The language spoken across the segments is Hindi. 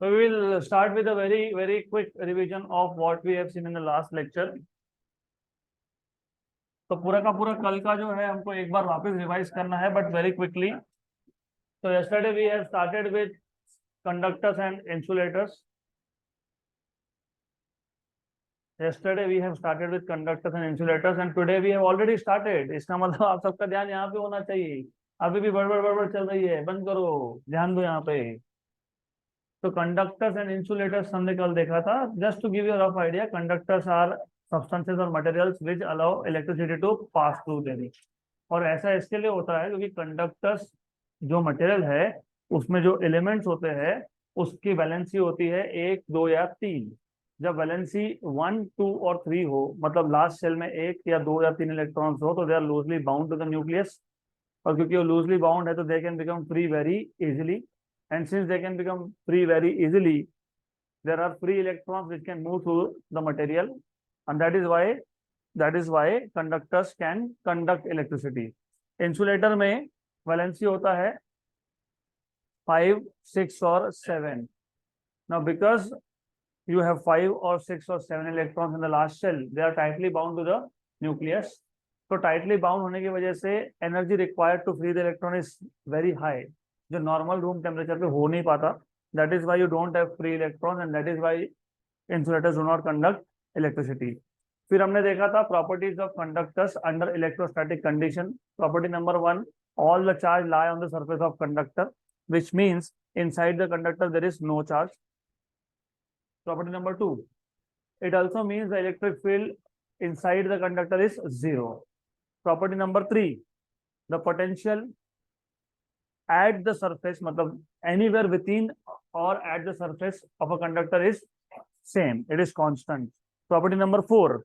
So we will start with a very quick revision of what we have seen in the last lecture. तो पूरा का पूरा कल का जो है हमको एक बार वापस रिवाइज करना है, but very quickly. So yesterday we have started with conductors and insulators. Yesterday we have started with conductors and insulators, and today we have already started. इसका मतलब आप सबका ध्यान यहाँ पे होना चाहिए. अभी भी बड़बड़ चल रही है, बंद करो, ध्यान दो यहाँ पे. तो कंडक्टर्स एंड इंसुलेटर्स हमने कल देखा था. Just to give you rough idea, conductors are substances और materials which allow electricity to pass through them. और ऐसा इसके लिए होता है क्योंकि कंडक्टर्स जो मटेरियल है उसमें जो एलिमेंट्स होते हैं उसकी वैलेंसी होती है 1, 2 या 3. जब वैलेंसी 1, 2 और 3 हो, मतलब लास्ट शेल में 1 या 2 या 3 इलेक्ट्रॉन्स हो, तो they are loosely bound to the nucleus. और क्योंकि वो लूजली बाउंड है तो they can become free very easily. And since they can become free very easily, there are free electrons which can move through the material, and that is why conductors can conduct electricity. Insulator में valency होता है 5, 6 और 7. Now because you have 5 or 6 or 7 electrons in the last shell, they are tightly bound to the nucleus. तो tightly bound होने की वजह से energy required to free the electron is very high, जो नॉर्मल रूम टेम्परेचर पे हो नहीं पाता. That is why you don't have free electron and that is why insulators do not conduct electricity. फिर हमने देखा था properties of conductors under electrostatic condition. Property number 1, all the charge lie on the surface of conductor, which means inside the conductor there is no charge. Property number 2, it also means the electric field inside the conductor is 0. Property number 3, the potential at the surface, मतलब anywhere within or at the surface of a conductor is same, it is constant. Property number 4,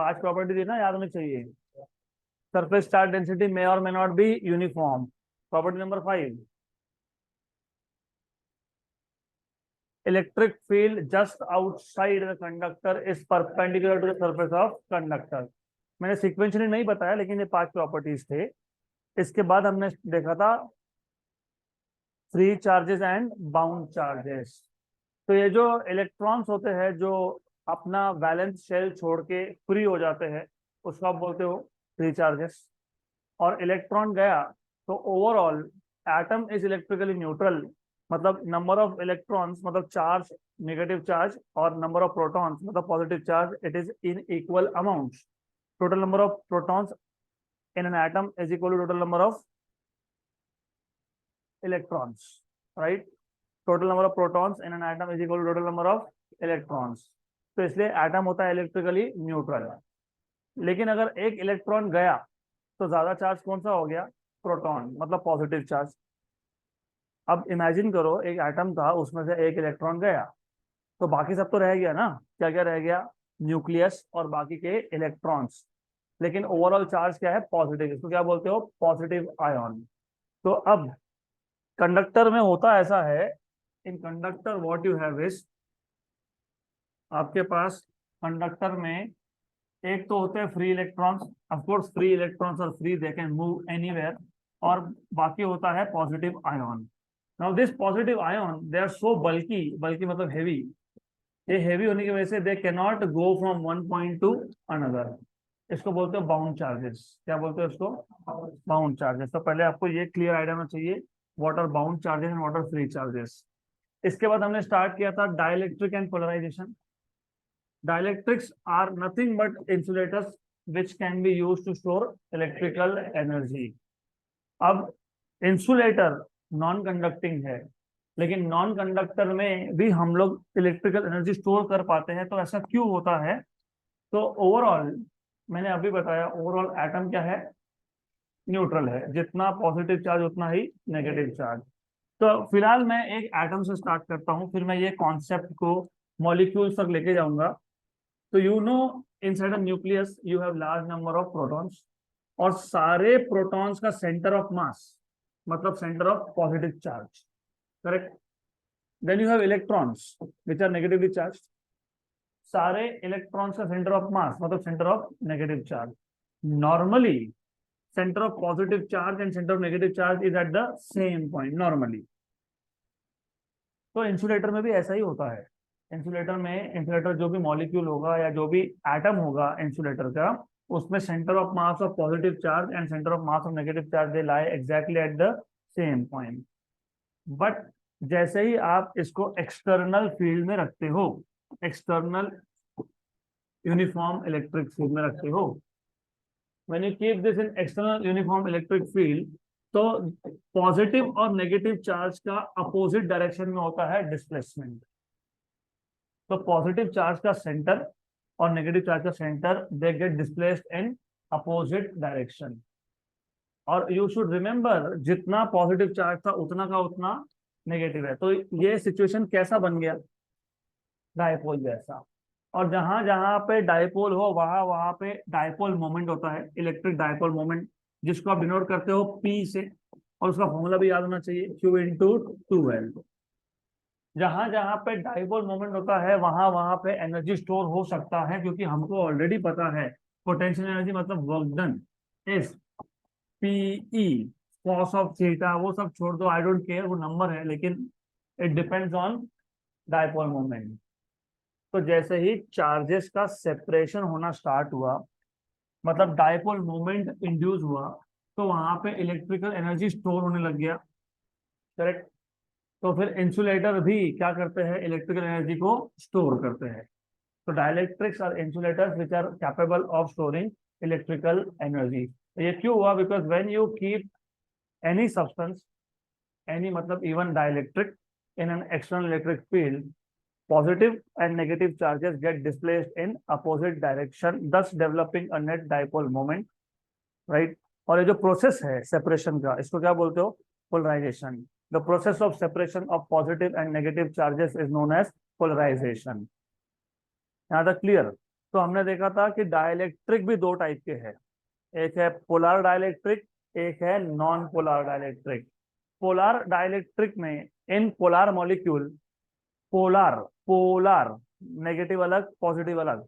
5 property थी ना, याद होनी चाहिए. Surface charge density may or may not be uniform. Property number 5, electric field just outside the conductor is perpendicular to the surface of conductor. मैंने सिक्वेंशली नहीं बताया, लेकिन ये 5 प्रॉपर्टीज थे. इसके बाद हमने देखा था free charges and bound charges. तो ये जो इलेक्ट्रॉन्स होते हैं जो अपना वैलेंस शेल छोड़ के फ्री हो जाते हैं उसको आप बोलते हो फ्री चार्जेस. और इलेक्ट्रॉन गया तो overall atom is electrically neutral, मतलब नंबर ऑफ इलेक्ट्रॉन्स मतलब चार्ज, नेगेटिव चार्ज, और नंबर ऑफ प्रोटॉन्स मतलब positive charge, it is in equal amounts. Total number of protons in an atom is equal to total number of electrons, right? Total number of protons in an atom is equal to total number of electrons. तो इसलिए एटम होता है इलेक्ट्रिकली न्यूट्रल. लेकिन अगर एक इलेक्ट्रॉन गया तो ज्यादा चार्ज कौन सा हो गया? प्रोटॉन, मतलब पॉजिटिव चार्ज. अब इमेजिन करो एक एटम था, उसमें से एक इलेक्ट्रॉन गया तो बाकी सब तो रह गया ना. क्या क्या रह गया? न्यूक्लियस और बाकी के इलेक्ट्रॉन्स. लेकिन ओवरऑल चार्ज क्या है? पॉजिटिव. इसको क्या बोलते हो? Positive ion. तो अब कंडक्टर में होता ऐसा है, in conductor what you have is, आपके पास कंडक्टर में एक तो होते हैं free electrons. Of course free electrons और free, they can move anywhere. और बाकी होता है positive ion. Now this positive ion they are so bulky, bulky मतलब हेवी. ये हेवी होने की वजह से they can not go from one point to another. इसको बोलते हो बाउंड चार्जेस. क्या बोलते हो इसको? Bound charges. तो पहले आपको ये क्लियर आइडिया होना चाहिए what are bound charges and what are free charges. इसके बाद हमने स्टार्ट किया था dielectric and polarisation. Dielectrics are nothing but insulators which can be used to store electrical energy. अब इंसुलेटर नॉन कंडक्टिंग है, लेकिन नॉन कंडक्टर में भी हम लोग इलेक्ट्रिकल एनर्जी स्टोर कर पाते हैं. तो ऐसा क्यों होता है? तो ओवरऑल मैंने अभी बताया, ओवरऑल एटम क्या है? न्यूट्रल है. जितना पॉजिटिव चार्ज उतना ही नेगेटिव चार्ज. तो फिलहाल मैं एक एटम से स्टार्ट करता हूं, फिर मैं ये कॉन्सेप्ट को मॉलिक्यूल्स तक लेके जाऊंगा. तो you know inside a nucleus you have large number of protons, और सारे प्रोटॉन्स का सेंटर ऑफ मास मतलब centre of positive charge, correct. Then you have electrons which are negatively charge. सारे इलेक्ट्रॉन्स का सेंटर ऑफ मास मतलब centre of negative charge. Normally centre of positive charge and centre of negative charge is at the same point normally. तो इंसुलेटर में भी ऐसा ही होता है। इंसुलेटर जो भी मॉलिक्यूल होगा या जो भी एटम होगा इंसुलेटर का, उसमें centre of mass of positive charge and centre of mass of negative charge they lie exactly at the same point. But जैसे ही आप इसको एक्सटर्नल फील्ड में रखते हो, एक्सटर्नल यूनिफॉर्म इलेक्ट्रिक फील्ड में रखते हो, when you keep this in external uniform electric field, तो पॉजिटिव और नेगेटिव चार्ज का अपोजिट डायरेक्शन में होता है डिस्प्लेसमेंट। तो पॉजिटिव चार्ज का सेंटर और नेगेटिव चार्ज का centre they get displaced in opposite direction. और यू शुड रिमेंबर, जितना पॉजिटिव चार्ज था उतना का उतना नेगेटिव है। तो ये सिचुएशन कैसा बन गया, डायपोल जैसा। और जहां जहां पे डायपोल हो वहां वहां पे डायपोल मोमेंट होता है, इलेक्ट्रिक डायपोल मोमेंट, जिसको आप डिनोट करते हो पी से, और उसका फॉर्मूला भी याद होना चाहिए, क्यू इंटू 2L। जहां जहां पे डायपोल मोमेंट होता है वहां वहां पे एनर्जी स्टोर हो सकता है, क्योंकि हमको ऑलरेडी पता है पोटेंशियल एनर्जी मतलब work done is PE cos of theta. वो सब छोड़ दो, आई डोंट केयर, वो नंबर है, लेकिन it depends on dipole moment. तो जैसे ही चार्जेस का सेपरेशन होना स्टार्ट हुआ, मतलब डायपोल मोमेंट इंड्यूस हुआ, तो वहां पे इलेक्ट्रिकल एनर्जी स्टोर होने लग गया, करेक्ट। तो फिर इंसुलेटर भी क्या करते हैं, इलेक्ट्रिकल एनर्जी को स्टोर करते हैं। तो डाइलेक्ट्रिक्स और insulators which are capable of storing electrical energy. ये क्यों हुआ, because when you keep any substance, any मतलब even dielectric, in an external electric field, positive and negative charges get displaced in opposite direction, thus developing a net dipole moment, right? और ये जो प्रोसेस है सेपरेशन का, इसको क्या बोलते हो, polarisation. The process of separation of positive and negative charges is known as polarisation. यहाँ तक क्लियर। तो हमने देखा था कि डाइलेक्ट्रिक भी दो टाइप के हैं, एक है पोलर डाइलेक्ट्रिक, एक है non polar dielectric. Polar dielectric में in polar molecule, polar polar negative अलग पॉजिटिव अलग,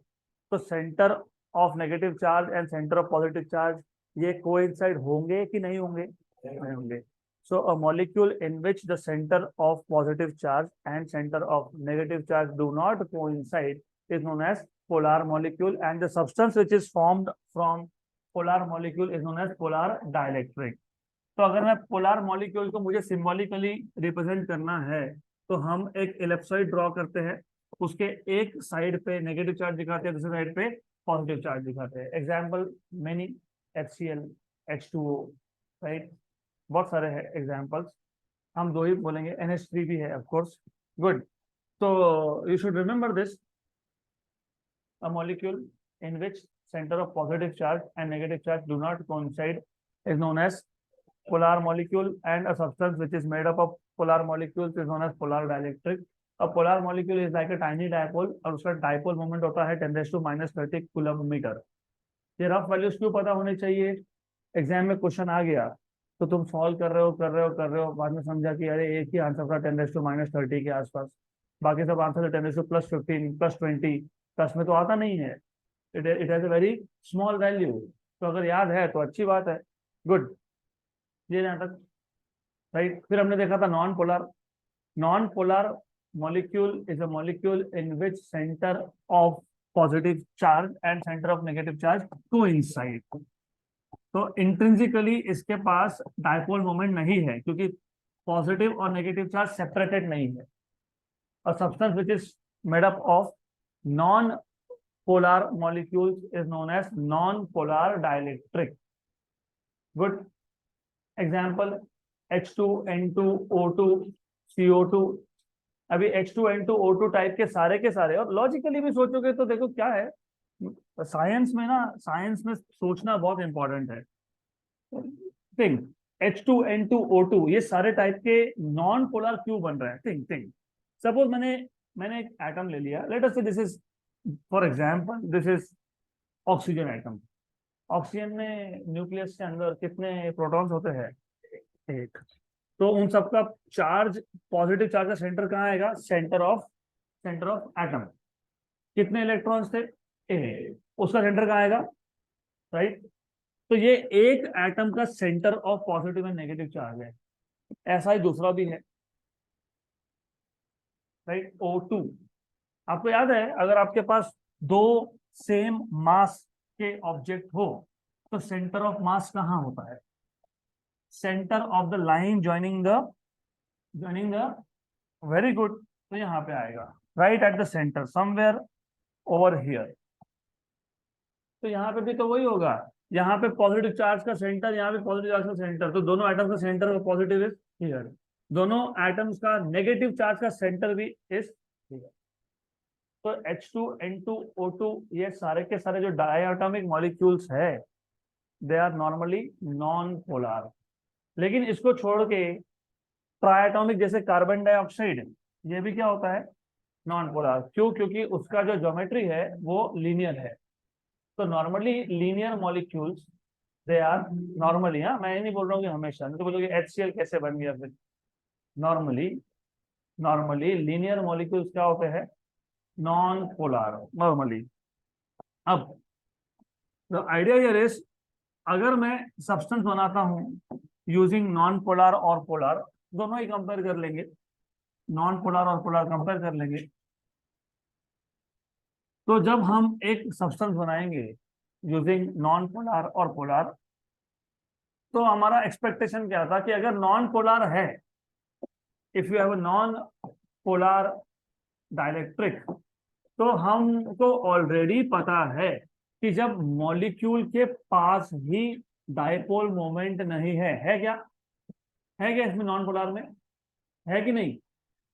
तो centre of negative charge and centre of positive charge ये कोइंसाइड होंगे कि नहीं होंगे, नहीं होंगे। So a molecule in which the centre of positive charge and centre of negative charge do not coincide is known as polar molecule, and the substance which is formed from polar molecule is known as polar dielectric. तो अगर मैं पोलर मॉलिक्यूल को मुझे सिंबॉलिकली रिप्रेजेंट करना है, तो हम एक इलिप्सॉइड ड्रॉ करते हैं, उसके एक साइड पे नेगेटिव चार्ज दिखाते हैं, दूसरे साइड पे पॉजिटिव चार्ज दिखाते हैं। Example many, HCl, H2O, right, बहुत सारे हैं एग्जाम्पल्स, हम दो ही बोलेंगे, NH3 भी है ऑफ कोर्स। गुड। तो you should remember this, a molecule in which center of positive charge and negative charge do not coincide is known as polar molecule, and a substance which is made up of polar molecules is known as polar dielectric. A polar molecule is like a tiny dipole और उसका dipole moment होता है 10⁻⁻30 कूलम मीटर। ये रफ वैल्यूज क्यों पता होने चाहिए, एग्जाम में क्वेश्चन आ गया तो तुम सॉल्व कर रहे हो, बाद में समझा कि अरे एक ही आंसर था 10⁻30 के आसपास, बाकी सब आंसर 10⁻+15 +20, प्लस में तो आता नहीं है, it has a very small value. तो अगर याद है तो अच्छी बात है, गुड। ये जहां तक राइट। फिर हमने देखा था non polar. Non polar molecule is a molecule in which center of positive charge and center of negative charge coincide। तो इंट्रिंसिकली इसके पास डायपोल मोमेंट नहीं है, क्योंकि पॉजिटिव और नेगेटिव चार्ज सेपरेटेड नहीं है। A substance which is made up of non-polar molecules is known as non-polar dielectric। Good. Example H2N2O2 CO2। अभी H2N2O2 टाइप के सारे, और लॉजिकली भी सोचोगे तो देखो क्या है, साइंस में ना, साइंस में सोचना बहुत इंपॉर्टेंट है। थिंक H2N2O2 ये सारे टाइप के नॉन पोलर क्यों बन रहे हैं, थिंक थिंक। सपोज मैंने एक एटम ले लिया, लेट अस से this is, for example this is oxygen atom. Oxygen में न्यूक्लियस के अंदर कितने प्रोटॉन्स होते हैं, एक। तो उन सबका चार्ज, पॉजिटिव चार्ज का सेंटर कहाँ आएगा, सेंटर ऑफ एटम। कितने इलेक्ट्रॉन्स थे, ए, उसका सेंटर कहाँ आएगा, राइट। तो ये एक एटम का centre of positive and negative charge है। ऐसा ही दूसरा भी है, राइट, O2। आपको याद है अगर आपके पास दो सेम मास के ऑब्जेक्ट हो तो सेंटर ऑफ मास कहाँ होता है? Centre of the line joining the very good, तो यहाँ पे आएगा right at the centre somewhere over here. तो यहाँ पे भी तो वही होगा, यहाँ पे पॉजिटिव चार्ज का सेंटर, यहाँ पे पॉजिटिव चार्ज का सेंटर, तो दोनों एटम्स का सेंटर पॉजिटिव इज हियर, दोनों एटम्स का नेगेटिव चार्ज का सेंटर भी इज हियर। तो H2N2O2 ये सारे के सारे जो डायटोमिक मॉलिक्यूल्स है they are normally non polar. लेकिन इसको छोड़ के ट्राइएटॉमिक जैसे कार्बन डाइऑक्साइड ये भी क्या होता है? Non polar. क्यों? क्योंकि उसका जो ज्योमेट्री है वो लीनियर है। तो normally linear molecules they are normally, हाँ मैं ये नहीं बोल रहा हूँ कि हमेशा, नहीं तो बोलोगे HCl कैसे बन गया फिर। नॉर्मली लीनियर मॉलिक्यूल्स क्या होते हैं? Non polar normally. अब द आइडिया हियर इज, अगर मैं सब्सटेंस बनाता हूं यूजिंग नॉन पोलर और पोलर, दोनों ही कंपेयर कर लेंगे, नॉन पोलर और पोलर कंपेयर कर लेंगे। तो जब हम एक सब्सटेंस बनाएंगे यूजिंग नॉन पोलर और पोलर, तो हमारा एक्सपेक्टेशन क्या था कि अगर नॉन पोलर है, if you have a non polar dielectric, तो हमको ऑलरेडी पता है कि जब मॉलिक्यूल के पास ही डाइपोल मोमेंट नहीं है क्या? है क्या इसमें नॉन पोलर में? है कि नहीं?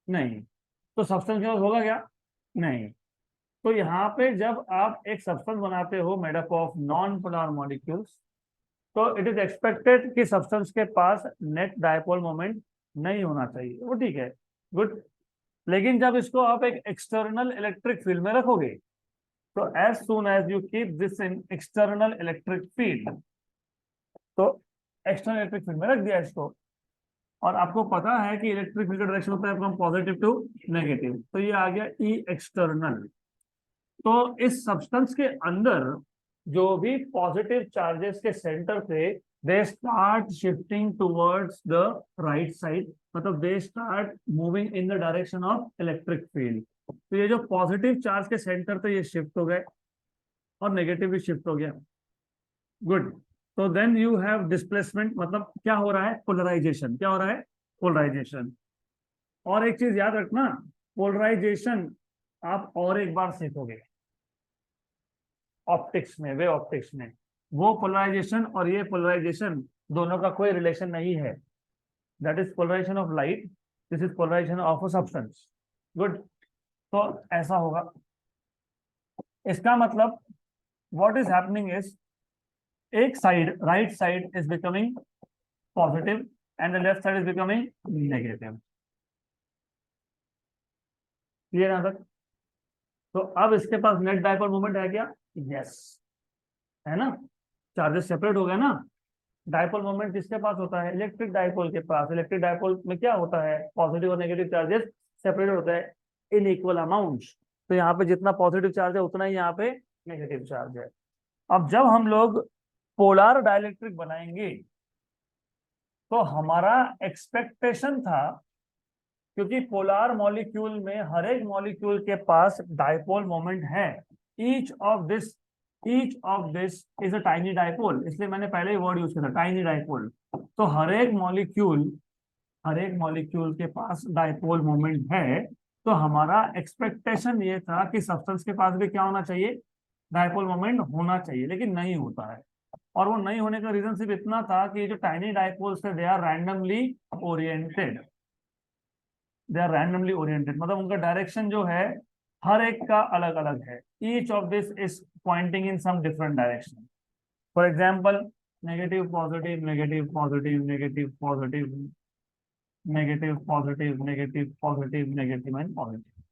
नहीं। तो सब्सटेंस के पास होगा क्या? नहीं। तो यहाँ पे जब आप एक सब्सटेंस बनाते हो made up of non polar molecules, तो इट इज एक्सपेक्टेड कि सब्सटेंस के पास नेट डाइपोल मोमेंट नहीं होना चाहिए, वो ठीक है, गुड। लेकिन जब इसको आप एक एक्सटर्नल इलेक्ट्रिक फील्ड में रखोगे, तो as soon as you keep this in external electric field, तो एक्सटर्नल इलेक्ट्रिक फील्ड में रख दिया इसको, और आपको पता है कि इलेक्ट्रिक फील्ड का डायरेक्शन होता है फ्रॉम पॉजिटिव टू नेगेटिव, तो ये आ गया ई एक्सटर्नल। तो इस सब्सटेंस के अंदर जो भी पॉजिटिव चार्जेस के सेंटर थे they start shifting towards the right side, मतलब they start moving in the direction of electric field. तो ये जो पॉजिटिव चार्ज के सेंटर थे ये शिफ्ट हो गए और नेगेटिव भी शिफ्ट हो गया, गुड। तो देन यू हैव डिस्प्लेसमेंट, मतलब क्या हो रहा है? पोलराइजेशन। क्या हो रहा है? पोलराइजेशन। और एक चीज याद रखना, पोलराइजेशन आप और एक बार सीखोगे ऑप्टिक्स में, वे ऑप्टिक्स में, वो पोलराइजेशन और ये पोलराइजेशन दोनों का कोई रिलेशन नहीं है। That is polarisation of light, this is polarisation of a substance, good. तो ऐसा होगा, इसका मतलब व्हाट इज हैपनिंग इज, एक side right side is becoming positive and the left side is becoming negative. Clear यहां तक? तो अब इसके पास नेट डाइपोल मोमेंट है क्या? यस, है ना, चार्जेस सेपरेट हो गए ना। डाइपोल मोमेंट किसके पास होता है? इलेक्ट्रिक डाइपोल के पास। इलेक्ट्रिक डाइपोल में क्या होता है? पॉजिटिव और नेगेटिव चार्जेस सेपरेट होता है इन इक्वल अमाउंट्स। तो यहाँ पे जितना पॉजिटिव चार्ज है उतना ही यहाँ पे नेगेटिव चार्ज है। अब जब हम लोग पोलर डाइलेक्ट्रिक बनाएंगे तो हमारा एक्सपेक्टेशन था, क्योंकि पोलर मॉलिक्यूल में हर एक मॉलिक्यूल के पास डाइपोल मोमेंट है, each of this is a tiny dipole, इसलिए मैंने पहले ही वर्ड यूज किया था टाइनी डाइपोल। तो हर एक मॉलिक्यूल के पास डाइपोल मोमेंट है। तो हमारा एक्सपेक्टेशन ये था कि सब्सटेंस के पास भी क्या होना चाहिए? डाइपोल मोमेंट होना चाहिए, लेकिन नहीं होता है। और वो नहीं होने का रीजन सिर्फ इतना था कि जो टाइनी डाइपोल्स थे दे आर रैंडमली ओरिएंटेड, मतलब उनका डायरेक्शन जो है हर एक का अलग अलग है। Each of this is pointing in some different direction. For example, negative positive negative positive negative positive negative positive negative positive negative and positive.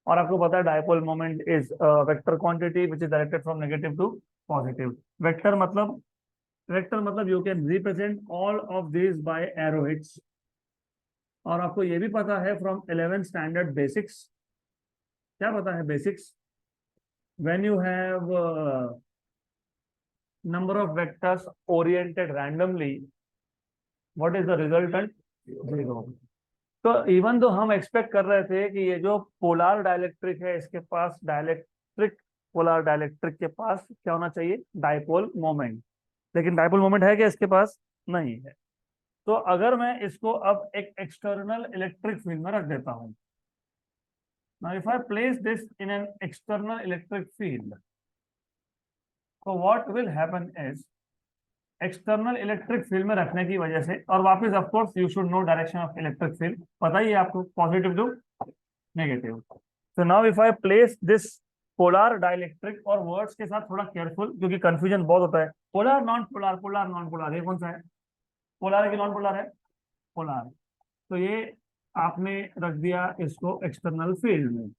और आपको पता है dipole moment is vector quantity which is directed from negative to positive. Vector मतलब you can represent all of this by arrowheads. और आपको ये भी पता है फ्रॉम 11th स्टैंडर्ड बेसिक्स, क्या पता है basics? When you have number of vectors oriented randomly, what is the resultant? 0। तो इवन दो हम एक्सपेक्ट कर रहे थे कि ये जो पोलर डाइलेक्ट्रिक है इसके पास डाइलेक्ट्रिक, पोलर डाइलेक्ट्रिक के पास क्या होना चाहिए, डाइपोल मोमेंट, लेकिन डाइपोल मोमेंट है क्या इसके पास, नहीं है। तो अगर मैं इसको अब एक एक्सटर्नल इलेक्ट्रिक फील्ड में रख देता हूं, now if I place this in an external electric field, so what will happen is external electric field में रखने की वजह से, और वापस of course you should know direction of electric field, पता ही है आपको, positive to negative. So now if I place this polar dielectric, और वर्ड्स के साथ थोड़ा केयरफुल क्योंकि कंफ्यूजन बहुत होता है, polar non polar, polar non polar, ये कौन सा है, पोलर है कि नॉन पोलर है, पोलर। तो ये आपने रख दिया इसको एक्सटर्नल फील्ड में।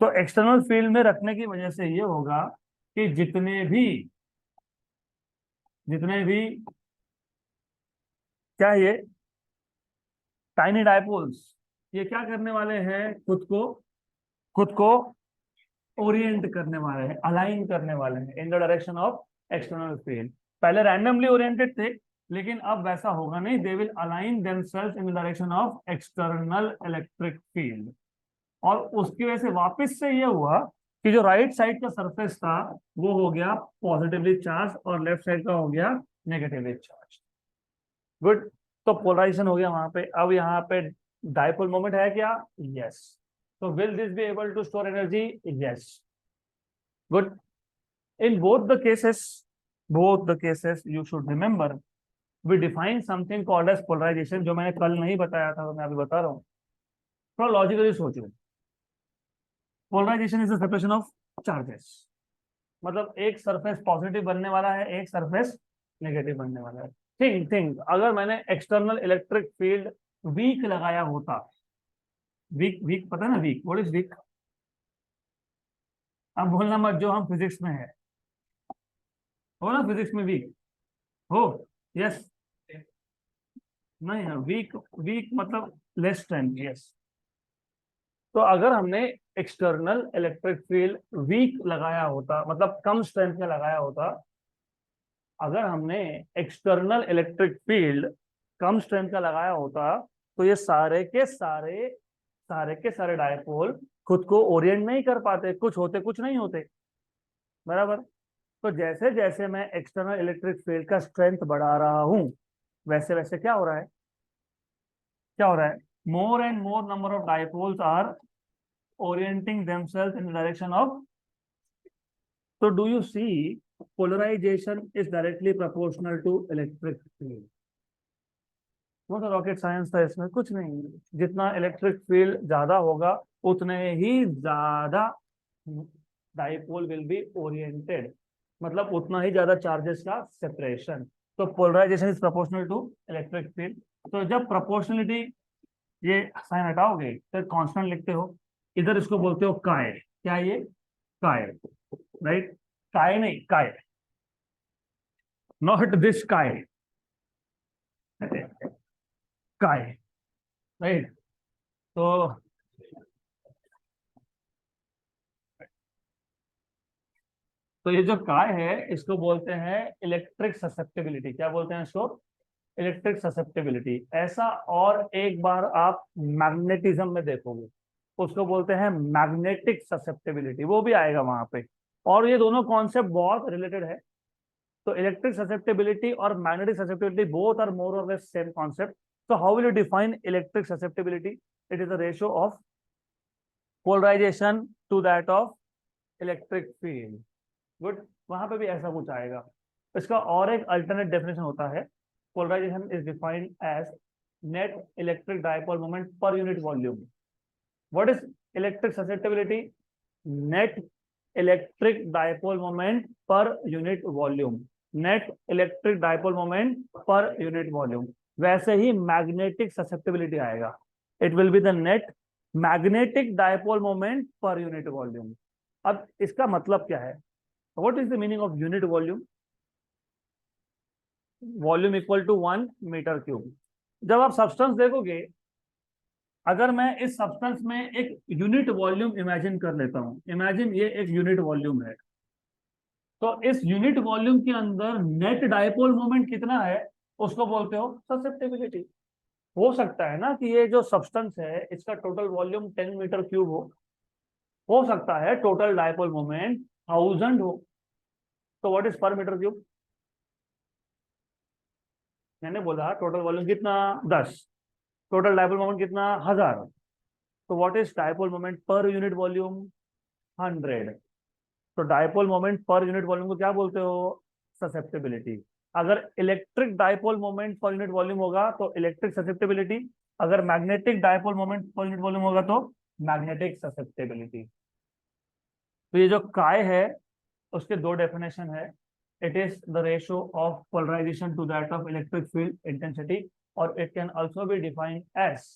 तो एक्सटर्नल फील्ड में रखने की वजह से ये होगा कि जितने भी क्या है, ये टाइनी डायपोल्स, ये क्या करने वाले हैं, खुद को ओरिएंट करने वाले हैं, अलाइन करने वाले हैं इन the direction of external field. पहले रैंडमली ओरिएंटेड थे, लेकिन अब वैसा होगा नहीं, they will align themselves in the direction of external electric field. और उसकी वजह से वापस से ये हुआ कि जो राइट साइड का सरफेस था वो हो गया पॉजिटिवली चार्ज और लेफ्ट साइड का हो गया नेगेटिवली चार्ज। गुड। तो पोलराइजेशन हो गया वहां पे। अब यहाँ पे डाइपोल मोमेंट है क्या, यस। तो will this be able to store energy, yes. Good. In both the cases you should remember we define something called as polarisation, जो मैंने कल नहीं बताया था तो मैं अभी बता रहा हूँ। थोड़ा लॉजिकली सोचो, polarisation is the separation of charges, मतलब एक सरफेस पॉजिटिव बनने वाला है, एक सरफेस नेगेटिव बनने वाला है। थिंक अगर मैंने एक्सटर्नल इलेक्ट्रिक फील्ड वीक लगाया होता, वीक पता है ना, वीक, व्हाट इज वीक, अब बोलना मत जो हम फिजिक्स में है, हो ना फिजिक्स में वीक हो, यस, नहीं है वीक, वीक मतलब लेस स्ट्रेंथ, यस। तो अगर हमने एक्सटर्नल इलेक्ट्रिक फील्ड वीक लगाया होता, मतलब कम स्ट्रेंथ में लगाया होता, अगर हमने एक्सटर्नल इलेक्ट्रिक फील्ड कम स्ट्रेंथ का लगाया होता, तो ये सारे के सारे डायपोल खुद को ओरिएंट नहीं कर पाते, कुछ होते कुछ नहीं होते, बराबर। तो जैसे जैसे मैं एक्सटर्नल इलेक्ट्रिक फील्ड का स्ट्रेंथ बढ़ा रहा हूं, वैसे वैसे क्या हो रहा है, more and more number of dipoles are orienting themselves in the direction of, so do you see polarization is directly proportional to electric field। वो तो रॉकेट साइंस था, इसमें कुछ नहीं, जितना इलेक्ट्रिक फील्ड ज्यादा होगा उतने ही ज्यादा डाइपोल विल बी ओरिएंटेड, मतलब उतना ही ज्यादा चार्जेस का सेपरेशन। तो polarisation is proportional to electric field. तो जब प्रोपोर्शनलिटी, ये साइन हटाओगे तो कांस्टेंट लिखते हो, इधर इसको बोलते हो काय, क्या ये काय, राइट, काय नहीं काय, नॉट दिस काय, काय, राइट। तो ये जो काय है इसको बोलते हैं इलेक्ट्रिक ससेप्टिबिलिटी, क्या बोलते हैं इसको, इलेक्ट्रिक ससेप्टिबिलिटी। ऐसा और एक बार आप मैग्नेटिज्म में देखोगे, उसको बोलते हैं मैग्नेटिक ससेप्टिबिलिटी, वो भी आएगा वहां पे। और ये दोनों कॉन्सेप्ट बहुत रिलेटेड है। तो इलेक्ट्रिक ससेप्टिबिलिटी और magnetic susceptibility both are more और less same concept. So how will you define electric susceptibility? It is the ratio of polarization to that of electric field. Good. वहां पे भी ऐसा कुछ आएगा। इसका और एक अल्टरनेट डेफिनेशन होता है, polarization is defined as net electric dipole moment per unit volume. What is electric susceptibility? Net electric dipole moment per unit volume. Net electric dipole moment per unit volume. वैसे ही मैग्नेटिक ससेप्टिबिलिटी आएगा, it will be the net magnetic dipole moment per unit volume. अब इसका मतलब क्या है, what is the meaning of unit volume, volume equal to 1 metre cube. जब आप सब्सटेंस देखोगे, अगर मैं इस सब्सटेंस में एक यूनिट वॉल्यूम इमेजिन कर लेता हूं, इमेजिन ये एक यूनिट वॉल्यूम है, तो इस यूनिट वॉल्यूम के अंदर नेट डायपोल मोमेंट कितना है, उसको बोलते हो ससेप्टिबिलिटी। हो सकता है ना कि ये जो सब्सटेंस है इसका टोटल वॉल्यूम 10 मीटर क्यूब हो सकता है टोटल डायपोल मोमेंट 1000 हो। तो व्हाट इज पर मीटर क्यूब? मैंने बोला टोटल वॉल्यूम कितना 10, टोटल डायपोल मोमेंट कितना 1000, तो what is dipole moment per unit volume 100। तो dipole moment per unit volume को क्या बोलते हो? ससेप्टेबिलिटी। अगर electric dipole moment per unit volume होगा तो इलेक्ट्रिक ससेप्टेबिलिटी, अगर magnetic dipole moment per unit volume होगा तो मैग्नेटिक ससेप्टेबिलिटी। तो ये जो काय है उसके दो डेफिनेशन है। It is the ratio of polarization to that of electric field intensity, और it can also be defined as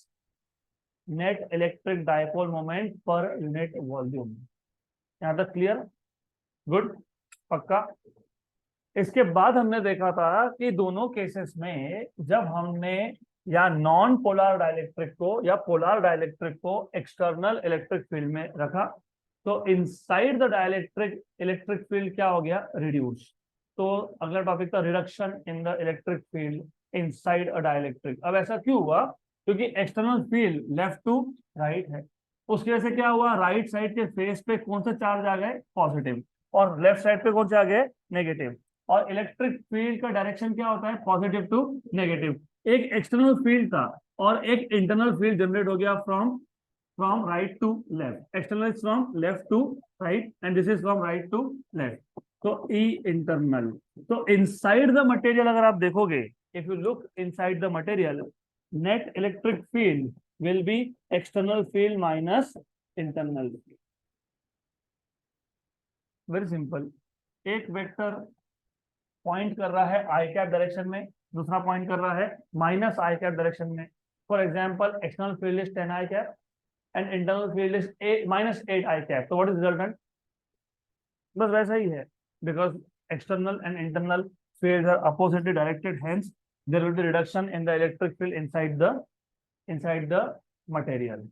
net electric dipole moment per unit volume. यहाँ तक क्लियर? गुड, पक्का। इसके बाद हमने देखा था कि दोनों केसेस में जब हमने या नॉन पोलर डाइलेक्ट्रिक को या पोलर डाइलेक्ट्रिक को एक्सटर्नल इलेक्ट्रिक फील्ड में रखा तो inside the dielectric electric field क्या हो गया? रिड्यूस। तो अगला टॉपिक था reduction in the electric field inside a dielectric. अब ऐसा क्यों हुआ? क्योंकि external field left to right है, उसकी वजह से क्या हुआ? राइट साइड के फेस पे कौन सा चार्ज आ गए? पॉजिटिव। और लेफ्ट साइड पे कौन से आ गए? नेगेटिव। और इलेक्ट्रिक फील्ड का डायरेक्शन क्या होता है? Positive to negative. एक एक्सटर्नल फील्ड था और एक इंटरनल फील्ड जनरेट हो गया from from right to left. External is from left to right and this is from right to left. तो ई इंटरनल। तो इनसाइड द मटेरियल अगर आप देखोगे, if you look inside the material, net electric field will be external field minus internal. Very simple. एक वेक्टर पॉइंट कर रहा है आई कैप डायरेक्शन में, दूसरा पॉइंट कर रहा है माइनस आई कैप डायरेक्शन में। For example external field is 10 i cap and internal field is minus 8 i cap. तो व्हाट इज रिजल्टेंट? बस वैसा ही है, because external and internal fields are oppositely directed, hence there will be reduction in the electric field inside the material.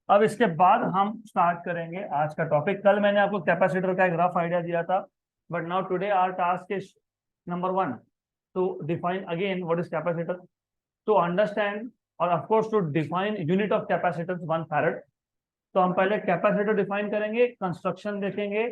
अब इसके बाद हम स्टार्ट करेंगे आज का टॉपिक। कल मैंने आपको कैपेसिटर का एक रफ आइडिया दिया था, but now today our task is number 1 to define again what is capacitor, to understand और of course to define unit of capacitance 1 farad। तो हम पहले कैपेसिटर डिफाइन करेंगे, कंस्ट्रक्शन देखेंगे,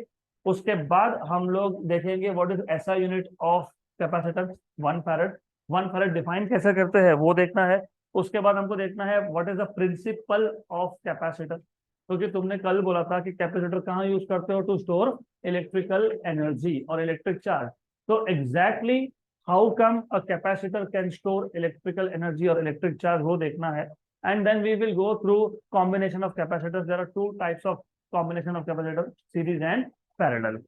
उसके बाद हम लोग देखेंगे what is SI unit of capacitance 1 farad। 1 farad define कैसे करते हैं वो देखना है। उसके बाद हमको देखना है what is the principal of capacitor, क्योंकि तुमने कल बोला था कि कैपेसिटर कहाँ यूज करते हो? टू स्टोर इलेक्ट्रिकल एनर्जी और इलेक्ट्रिक चार्ज। तो exactly how come a capacitor can store electrical energy और इलेक्ट्रिक चार्ज वो देखना है। and then we will go through combination of capacitors. There are two types of combination of capacitor, series and parallel.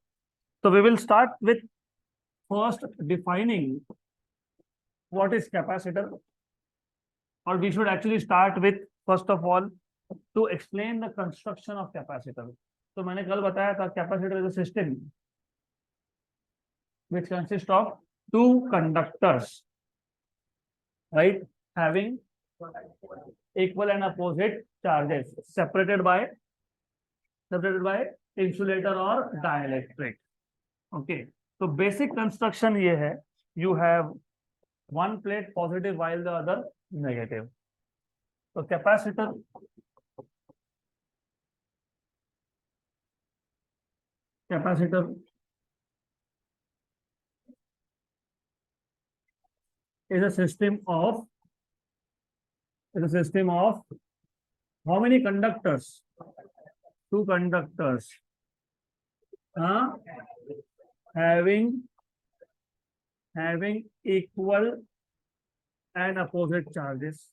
So we will start with first defining what is capacitor, or we should actually start with first of all to explain the construction of capacitor. तो मैंने कल बताया था capacitor is a system which consists of two conductors, right, having equal and opposite charges separated by insulator or dielectric. Okay, so basic construction ये है, you have one plate positive while the other negative. So capacitor is a system of how many conductors? Two conductors having equal and opposite charges,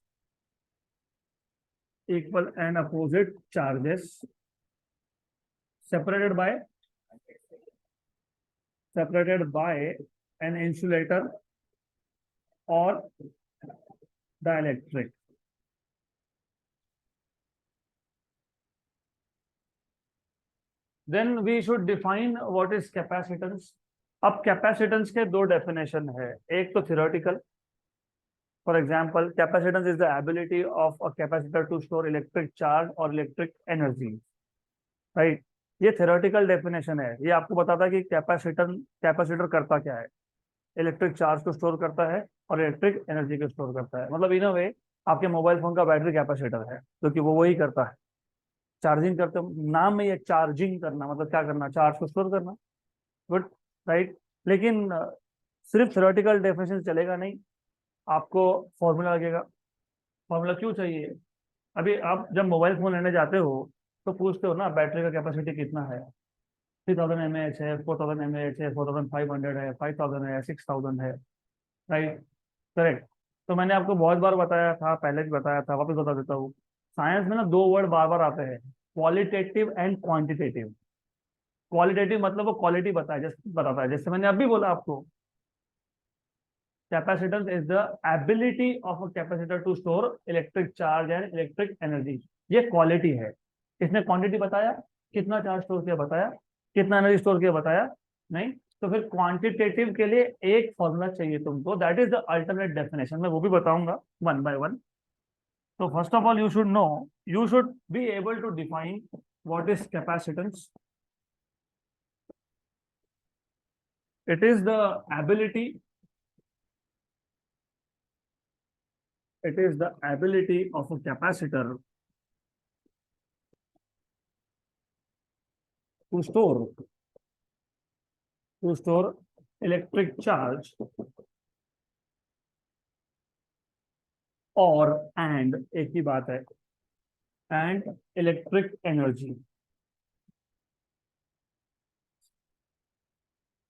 separated by an insulator or dielectric. Then we should define what is capacitance. अब कैपेसिटेंस के दो डेफिनेशन है, एक तो theoretical. For example capacitance is the ability of a capacitor to store electric charge और इलेक्ट्रिक एनर्जी, राइट। ये थियोरेटिकल डेफिनेशन है, ये आपको बताता है कि कैपेसिटर करता क्या है। इलेक्ट्रिक चार्ज को स्टोर करता है और इलेक्ट्रिक एनर्जी को स्टोर करता है। मतलब इन अ वे आपके मोबाइल फोन का बैटरी कैपेसिटर है, क्योंकि वो वही करता है। चार्जिंग करते, नाम में ये चार्जिंग करना मतलब क्या करना, चार्ज को स्टोर करना। Good, right. लेकिन सिर्फ थ्योरेटिकल डेफिनेशन चलेगा नहीं, आपको फॉर्मूला लगेगा। फॉर्मूला क्यों चाहिए? अभी आप जब मोबाइल फोन लेने जाते हो तो पूछते हो ना बैटरी का कैपेसिटी कितना है, 3000 mAh है, 4000 mAh है, 4500 है, 5000 है, 6000 है, राइट। करेक्ट। तो मैंने आपको बहुत बार बताया था, पहले भी बताया था, वापस बता देता हूँ। साइंस में ना दो वर्ड बार बार आते हैं, क्वालिटेटिव एंड क्वांटिटेटिव। क्वालिटेटिव मतलब वो क्वालिटी बताता है, जैसे मैंने अभी बोला आपको, capacitance is the ability of a capacitor to store electric charge and electric energy. ये क्वालिटी है। इसने क्वांटिटी बताया, कितना चार्ज स्टोर किया बताया, कितना एनर्जी स्टोर किया बताया नहीं। तो फिर क्वांटिटेटिव के लिए एक फॉर्मूला चाहिए तुमको, that is the alternate definition. मैं वो भी बताऊंगा one by one. So first of all, you should know, you should be able to define what is capacitance. It is the ability, it is the ability of a capacitor to store, to store electric charge और and एक ही बात है, and electric energy.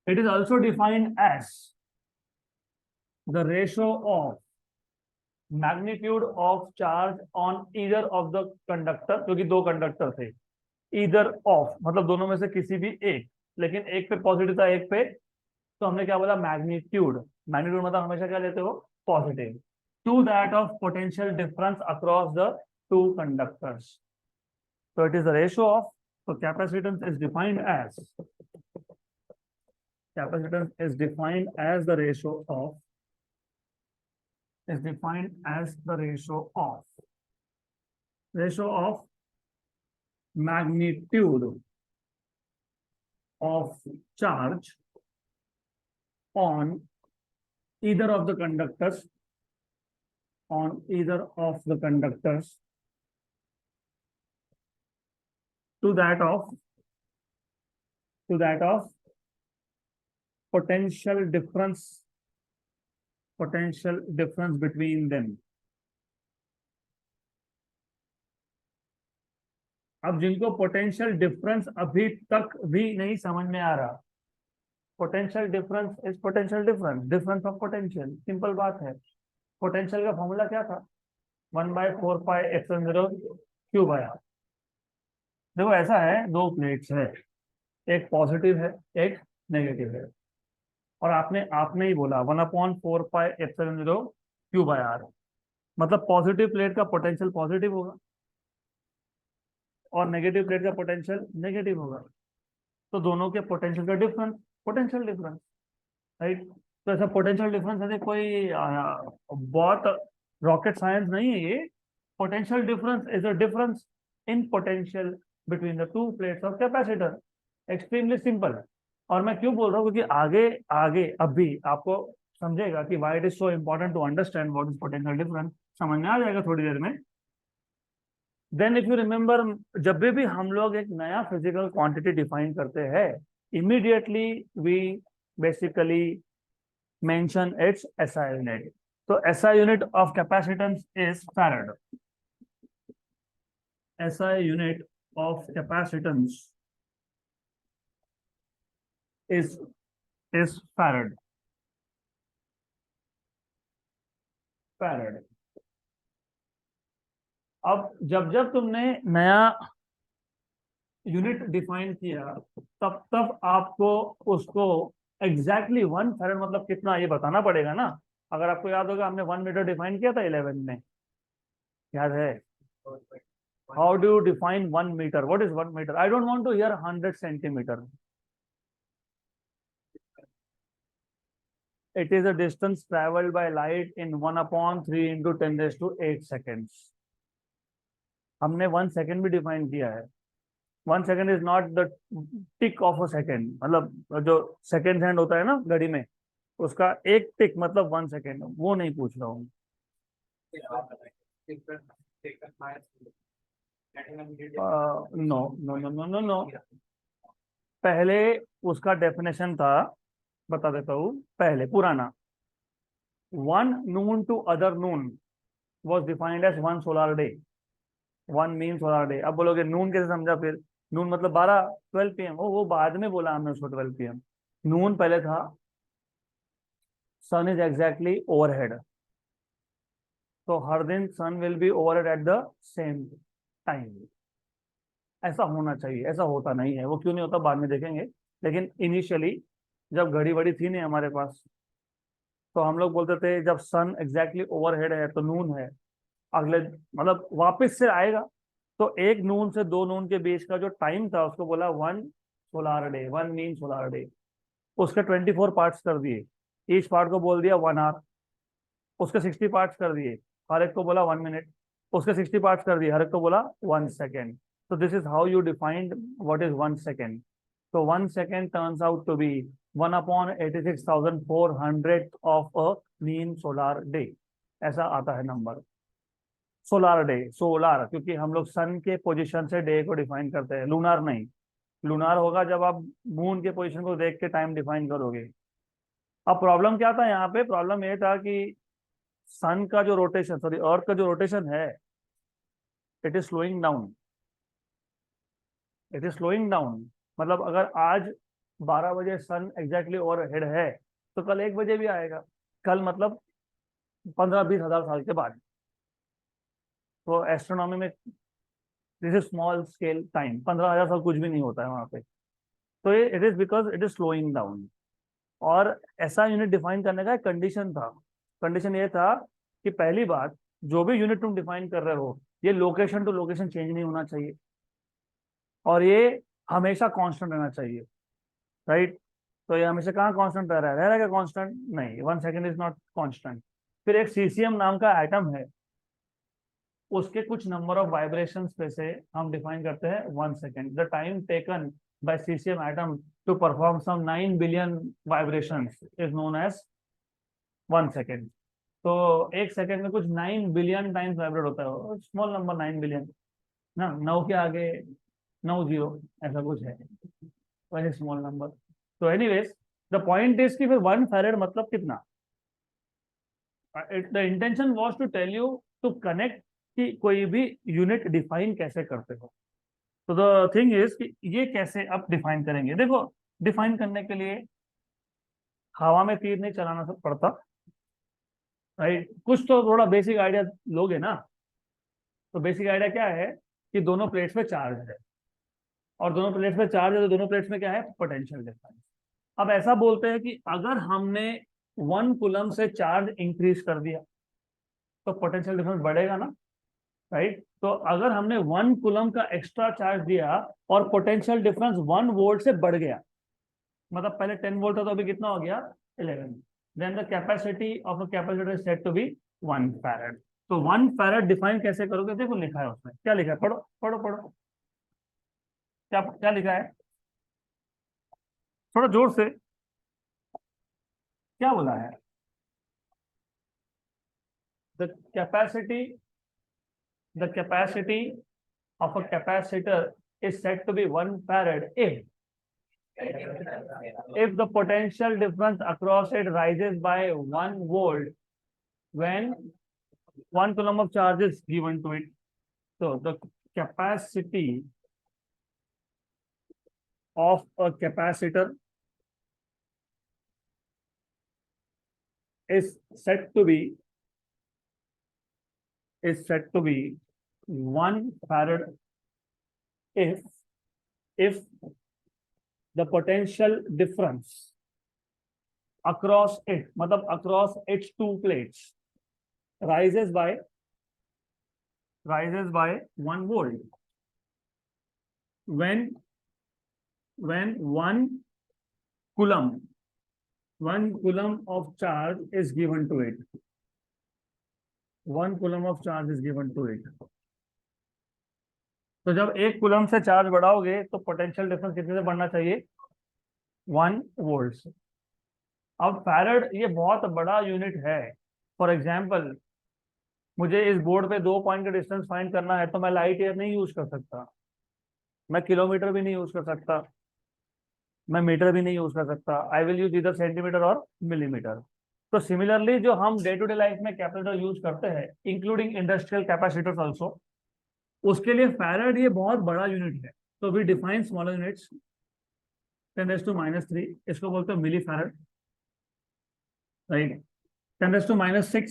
It is also defined as the ratio of magnitude of charge on either of the conductor, क्योंकि दो कंडक्टर थे, ईदर ऑफ मतलब दोनों में से किसी भी एक, लेकिन एक पे पॉजिटिव था एक पे, तो हमने क्या बोला, मैग्नीट्यूड। मैग्नीट्यूड मतलब हमेशा क्या लेते हो, positive, to that of potential difference across the two conductors. so it is the ratio of, so capacitance is defined as, capacitance is defined as the ratio of, is defined as the ratio of magnitude of charge on either of the conductors, on either of the conductors to that of potential difference between them. अब जिनको पोटेंशियल डिफरेंस अभी तक भी नहीं समझ में आ रहा, potential difference is potential difference of potential, simple बात है। पोटेंशियल का फॉर्मूला क्या था, 1/4πε0 क्यूब आया। देखो ऐसा है, दो प्लेट्स है, एक पॉजिटिव है एक नेगेटिव है, और आपने आपने ही बोला 1/4πε0 क्यूब आया, मतलब पॉजिटिव प्लेट का पोटेंशियल पॉजिटिव होगा और नेगेटिव प्लेट का पोटेंशियल नेगेटिव होगा, तो दोनों के पोटेंशियल का डिफरेंस, पोटेंशियल डिफरेंस, राइट। तो ऐसा पोटेंशियल डिफरेंस ऐसे कोई बहुत रॉकेट साइंस नहीं है ये। Potential difference is a difference in potential between the to plates of capacitor, extremely simple. और मैं क्यों बोल रहा हूँ, क्योंकि आगे आगे अभी आपको समझेगा कि why it is so important to understand what is potential difference, समझ में आ जाएगा थोड़ी देर में। देन इफ यू रिमेंबर, जब भी हम लोग एक नया फिजिकल क्वांटिटी डिफाइन करते हैं, immediately we basically mention its SI unit. तो SI unit of capacitance is farad. SI unit of capacitance is farad. farad। अब जब जब तुमने नया यूनिट डिफाइन किया, तब तब आपको उसको एग्जैक्टली 1 फैराड मतलब कितना ये बताना पड़ेगा ना। अगर आपको याद होगा, हमने 1 मीटर डिफाइन किया था 11 में, याद है? How do you define 1 metre? What is 1 metre? I don't want to hear 100 centimetre. It is a distance traveled by light in 1/3 into 10⁸ seconds। हमने 1 सेकेंड भी डिफाइन किया है। 1 second is not the tick of a second, मतलब जो सेकेंड हैंड होता है ना घड़ी में, उसका एक टिक मतलब 1 सेकेंड, वो नहीं पूछ रहा हूँ। No no no no no no, पहले उसका डेफिनेशन था, बता देता हूँ। पहले पुराना, one noon to other noon was defined as 1 solar day. 1 mean solar day. अब बोलोगे नून कैसे समझा फिर? नून मतलब 12 12 PM। वो बाद में बोला हमने उसको 12 PM। नून पहले था, सन इज एग्जैक्टली ओवरहेड, तो हर दिन sun will be overhead at the same time. ऐसा होना चाहिए, ऐसा होता नहीं है। वो क्यों नहीं होता बाद में देखेंगे। लेकिन इनिशियली जब घड़ी वड़ी थी नहीं हमारे पास, तो हम लोग बोलते थे जब सन एग्जैक्टली ओवरहेड है तो नून है। अगले मतलब वापस से आएगा, तो एक नून से दो नून के बीच का जो टाइम था उसको बोला 1 solar day, 1 mean solar day. उसके 24 पार्ट्स कर दिए, ईच पार्ट को बोल दिया 1 आवर। उसके 60 पार्ट्स कर दिए, हर एक को बोला 1 मिनट। उसके 60 पार्ट्स कर दिए, हर एक को बोला 1 सेकेंड। तो this is how you defined what is 1 second. तो 1 second turns out to be 1/86,400 of a mean solar day. ऐसा आता है नंबर। सोलार डे, सोलार क्योंकि हम लोग सन के पोजीशन से डे को डिफाइन करते हैं, लूनार नहीं। लूनार होगा जब आप मून के पोजीशन को देख के टाइम डिफाइन करोगे। अब प्रॉब्लम क्या था यहाँ पे? प्रॉब्लम ये था कि सन का जो रोटेशन, सॉरी अर्थ का जो रोटेशन है, it is slowing down. It is slowing down. मतलब अगर आज 12 बजे सन एग्जैक्टली ओवरहेड है, तो कल 1 बजे भी आएगा। कल मतलब 15-20 हज़ार साल के बाद। तो एस्ट्रोनॉमी में this is small scale time, 15 हज़ार साल कुछ भी नहीं होता है वहां पे। तो ये it is because it is slowing down. और ऐसा यूनिट डिफाइन करने का एक कंडीशन था। कंडीशन ये था कि पहली बात, जो भी यूनिट तुम डिफाइन कर रहे हो, ये लोकेशन टू लोकेशन चेंज नहीं होना चाहिए, और ये हमेशा कांस्टेंट रहना चाहिए। राइट? तो ये हमेशा कहाँ कांस्टेंट रह रहा है क्या? कांस्टेंट नहीं, 1 सेकेंड इज नॉट कांस्टेंट। फिर एक सीसीएम नाम का एटम है, उसके कुछ नंबर ऑफ वाइब्रेशंस पे से हम डिफाइन करते हैं 1 second. The time taken by CCM atom to perform some 9 billion vibrations is known as 1 second. तो 1 सेकेंड में कुछ 9 बिलियन टाइम्स वाइब्रेट होता है। स्मॉल नंबर 9 बिलियन ना, 9 के आगे 9 जीरो, ऐसा कुछ है, वेरी स्मॉल नंबर। तो एनीवेज, द पॉइंट इज कि फिर 1 फैरेड मतलब कितना? The intention was to tell you to connect कि कोई भी यूनिट डिफाइन कैसे करते हो। तो द थिंग इज कि ये कैसे आप डिफाइन करेंगे। देखो, डिफाइन करने के लिए हवा में तीर नहीं चलाना पड़ता। राइट? कुछ तो थोड़ा बेसिक आइडिया लोगे ना। तो बेसिक आइडिया क्या है कि दोनों प्लेट्स में चार्ज है, और दोनों प्लेट्स में चार्ज है, तो दोनों प्लेट्स में क्या है? Potential difference. अब ऐसा बोलते हैं कि अगर हमने 1 कूलम से चार्ज इंक्रीज कर दिया, तो पोटेंशियल डिफरेंस बढ़ेगा ना। राइट? तो अगर हमने 1 कूलम का एक्स्ट्रा चार्ज दिया और पोटेंशियल डिफरेंस 1 वोल्ट से बढ़ गया, मतलब पहले 10 वोल्ट था तो अभी कितना हो गया? 11। Then the capacity of a capacitor is said to be 1 farad. तो 1 फैरेड डिफाइन कैसे करोगे? देखो लिखा है उसमें, क्या लिखा है? पढ़ो पढ़ो पढ़ो। क्या क्या लिखा है? थोड़ा जोर से, क्या बोला है? The capacity, the capacity of a capacitor is said to be 1 farad if the potential difference across it rises by 1 volt when 1 coulomb of charge is given to it. So the capacity of a capacitor is said to be 1 farad if the potential difference across it, मतलब across its two plates, rises by 1 volt when 1 coulomb of charge is given to it. 1 coulomb of charge is given to it. तो जब 1 कूलम से चार्ज बढ़ाओगे तो पोटेंशियल डिफरेंस कितने से बढ़ना चाहिए? 1 वोल्ट से। अब फैरड ये बहुत बड़ा यूनिट है। फॉर एग्जाम्पल, मुझे इस बोर्ड पे 2 पॉइंट का डिस्टेंस फाइंड करना है तो मैं लाइट ईयर नहीं यूज कर सकता, मैं किलोमीटर भी नहीं यूज कर सकता, मैं मीटर भी नहीं यूज कर सकता। आई विल यूज इधर सेंटीमीटर और मिलीमीटर। तो सिमिलरली जो हम डे टू डे लाइफ में कैपेसिटर यूज करते हैं, इंक्लूडिंग इंडस्ट्रियल कैपेसिटर्स ऑल्सो, उसके लिए फैराड ये बहुत बड़ा यूनिट है। तो वी डिफाइन स्मॉलर यूनिट्स, 10⁻³ इसको बोलते हैं मिली फैराड, राइट। 10⁻⁶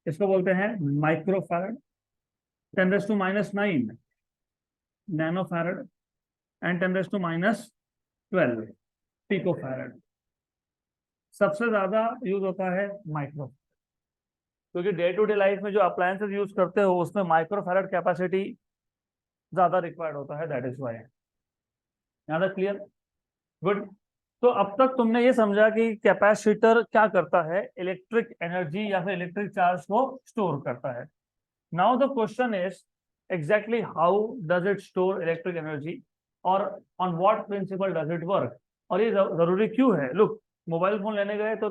इसको बोलते हैं micro farad, 10⁻⁹ nano farad, and 10⁻12 pico farad. सबसे ज्यादा यूज होता है माइक्रो, क्योंकि डे टू डे लाइफ में जो अप्लायंसेस यूज करते हो उसमें माइक्रो फैराड कैपेसिटी ज्यादा रिक्वायर्ड होता है, दैट इज वाई। यहाँ तक क्लियर? गुड। तो अब तक तुमने ये समझा कि कैपेसिटर क्या करता है, इलेक्ट्रिक एनर्जी या फिर इलेक्ट्रिक चार्ज को स्टोर करता है। Now the question is exactly how does it store electric energy, और on what principle does it work, और ये जरूरी क्यों है। लुक, मोबाइल फोन लेने गए तो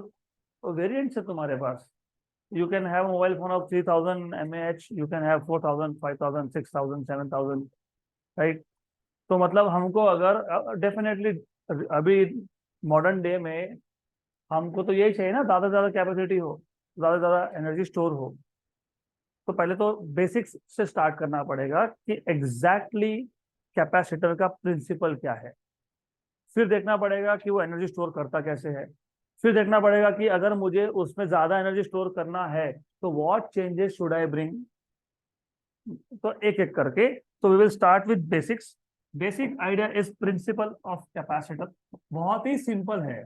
वेरिएंट्स है तुम्हारे पास। You can have a mobile phone of 3000 mAh, you can have 4000, 5000, 6000, 7000, right. तो मतलब हमको अगर डेफिनेटली अभी मॉडर्न डे में हमको तो यही चाहिए ना, ज्यादा से ज्यादा कैपेसिटी हो, ज्यादा से ज्यादा एनर्जी स्टोर हो। तो पहले तो बेसिक्स से स्टार्ट करना पड़ेगा कि एग्जैक्टली कैपेसिटर का प्रिंसिपल क्या है। फिर देखना पड़ेगा कि वो एनर्जी स्टोर करता कैसे है। फिर देखना पड़ेगा कि अगर मुझे उसमें ज्यादा एनर्जी स्टोर करना है तो what changes should I bring. तो एक एक करके, तो we will start with basics. Basic idea is principle of capacitor. बहुत ही सिंपल है,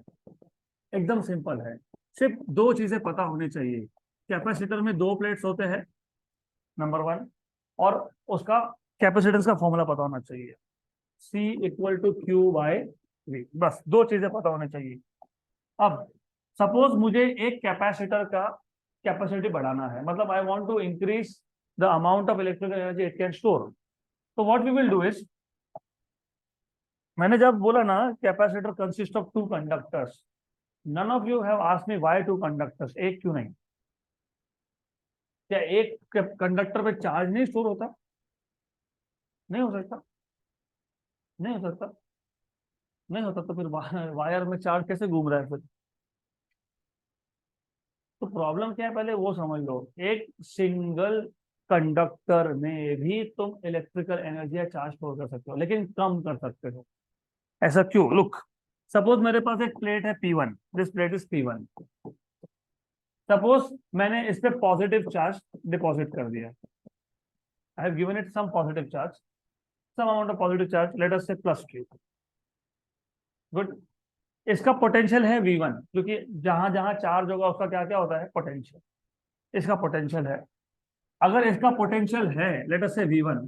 एकदम सिंपल है। सिर्फ दो चीजें पता होनी चाहिए। कैपेसिटर में दो प्लेट्स होते हैं, नंबर वन, और उसका कैपेसिटेंस का फॉर्मूला पता होना चाहिए, C = Q/V। बस दो चीजें पता होनी चाहिए। अब सपोज मुझे एक कैपेसिटर का कैपेसिटी बढ़ाना है, मतलब I want to increase the amount of electrical energy it can store. तो what we will do is, मैंने जब बोला ना capacitor consist of 2 conductors, none of you have asked me why 2 conductors, एक क्यों नहीं? क्या एक कंडक्टर पे चार्ज नहीं स्टोर होता? नहीं हो सकता, नहीं हो सकता, नहीं होता। तो फिर वायर में चार्ज कैसे घूम रहा है फिर? तो प्रॉब्लम क्या है पहले वो समझ लो। एक सिंगल कंडक्टर में भी तुम इलेक्ट्रिकल एनर्जी या चार्ज स्टोर कर सकते हो, लेकिन कम कर सकते हो। ऐसा क्यों? लुक, सपोज मेरे पास एक प्लेट है P1, this plate is P1। Suppose मैंने इस पे पॉजिटिव चार्ज डिपॉजिट कर दिया, I have given it some positive charge, some amount of positive charge, let us say +Q। Good. इसका पोटेंशियल है V1, क्योंकि जहां जहां चार्ज होगा उसका क्या क्या होता है, पोटेंशियल। इसका पोटेंशियल है। अगर इसका पोटेंशियल है लेट अस से V1,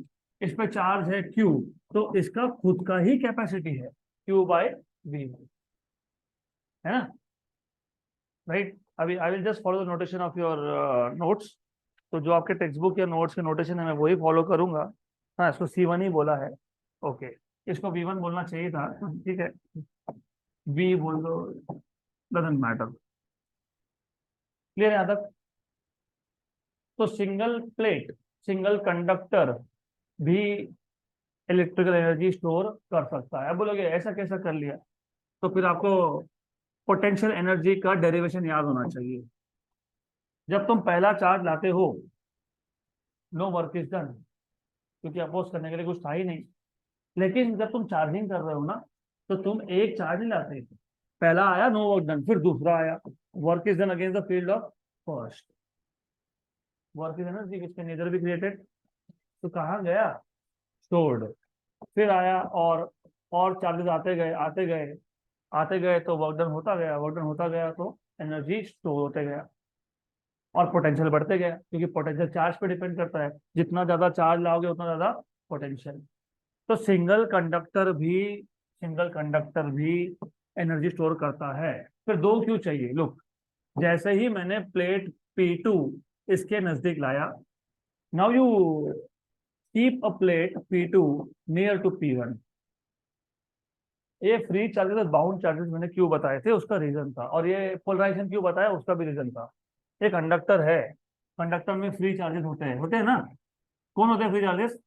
इस पे चार्ज है Q, तो इसका खुद का ही कैपेसिटी है Q/V1, है ना, राइट। अभी I will just follow the notation of your notes. तो जो आपके टेक्स्ट बुक या नोट्स के नोटेशन है मैं वही फॉलो करूंगा। हाँ, इसको C1 ही बोला है, ओके। इसको V1 बोलना चाहिए था, ठीक है, V बोल दो, डजंट मैटर। क्लियर है यहाँ तक? तो सिंगल प्लेट, सिंगल कंडक्टर भी इलेक्ट्रिकल एनर्जी स्टोर कर सकता है। अब बोलोगे ऐसा कैसा कर लिया, तो फिर आपको पोटेंशियल एनर्जी का डेरिवेशन याद होना चाहिए। जब तुम पहला चार्ज लाते हो, नो वर्क इज डन, क्योंकि अपोज करने के लिए कुछ था ही नहीं। लेकिन जब तुम चार्जिंग कर रहे हो ना, तो तुम एक चार्ज नहीं लाते, पहला आया नो वर्क डन, फिर दूसरा आया work is done against the field of first. Work is energy which can neither be created, तो कहाँ गया, स्टोर्ड। फिर आया और चार्जेस आते गए आते गए आते गए, तो वर्क डन होता गया, वर्क डन होता गया, तो एनर्जी स्टोर होते गया और पोटेंशियल बढ़ते गया, क्योंकि पोटेंशियल चार्ज पे डिपेंड करता है। जितना ज्यादा चार्ज लाओगे उतना ज्यादा पोटेंशियल। तो सिंगल कंडक्टर भी एनर्जी स्टोर करता है। फिर दो क्यों चाहिए? लुक, जैसे ही मैंने प्लेट P2 इसके नजदीक लाया, now you keep a plate P2 near to P1, ये फ्री चार्जेस और बाउंड चार्जेस मैंने क्यों बताए थे, उसका रीजन था, और ये पोलराइजेशन क्यों बताया, उसका भी रीजन था। एक कंडक्टर है, कंडक्टर में फ्री चार्जेस होते हैं ना। कौन होते हैं फ्री चार्जेस?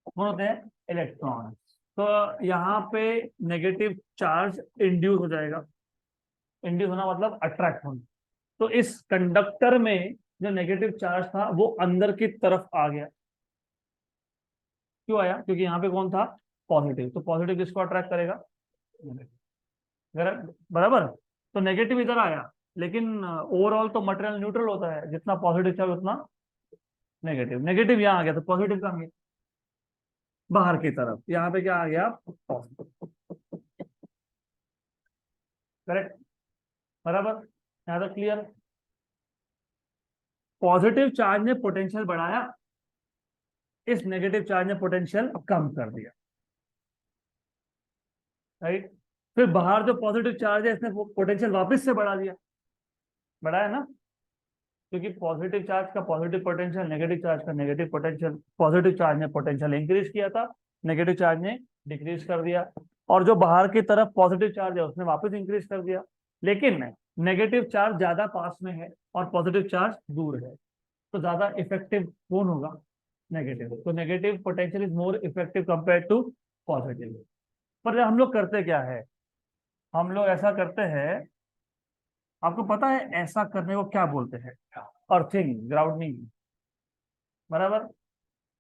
कौन होते हैं? इलेक्ट्रॉन। तो यहाँ पे नेगेटिव चार्ज इंड्यूस हो जाएगा। इंड्यूस होना मतलब अट्रैक्ट होना। तो इस कंडक्टर में जो नेगेटिव चार्ज था वो अंदर की तरफ आ गया। क्यों आया? क्योंकि यहाँ पे कौन था? पॉजिटिव। तो पॉजिटिव किसको अट्रैक्ट करेगा? बराबर। तो नेगेटिव इधर आया, लेकिन ओवरऑल तो मटेरियल न्यूट्रल होता है, जितना पॉजिटिव चार्ज उतना नेगेटिव। नेगेटिव यहाँ आ गया तो पॉजिटिव कहाँ गया? बाहर की तरफ। यहाँ पे क्या आ गया? पॉजिटिव। करेक्ट। बराबर। यहाँ तक क्लियर? पॉजिटिव चार्ज ने पोटेंशियल बढ़ाया, इस नेगेटिव चार्ज ने पोटेंशियल कम कर दिया। राइट। फिर बाहर जो पॉजिटिव चार्ज है इसने पोटेंशियल वापस से बढ़ा दिया। बढ़ाया ना? क्योंकि पॉजिटिव चार्ज का पॉजिटिव पोटेंशियल, नेगेटिव चार्ज का नेगेटिव पोटेंशियल। पॉजिटिव चार्ज ने पोटेंशियल इंक्रीज किया था, नेगेटिव चार्ज ने डिक्रीज कर दिया। और जो बाहर की तरफ पॉजिटिव चार्ज है उसने वापस इंक्रीज कर दिया। लेकिन नेगेटिव चार्ज ज्यादा पास में है और पॉजिटिव चार्ज दूर है, तो ज्यादा इफेक्टिव कौन होगा? नेगेटिव। तो negative potential is more effective compare to positive. पर हम लोग करते क्या है? हम लोग ऐसा करते हैं, आपको पता है ऐसा करने को क्या बोलते हैं? Earthing, grounding. बराबर।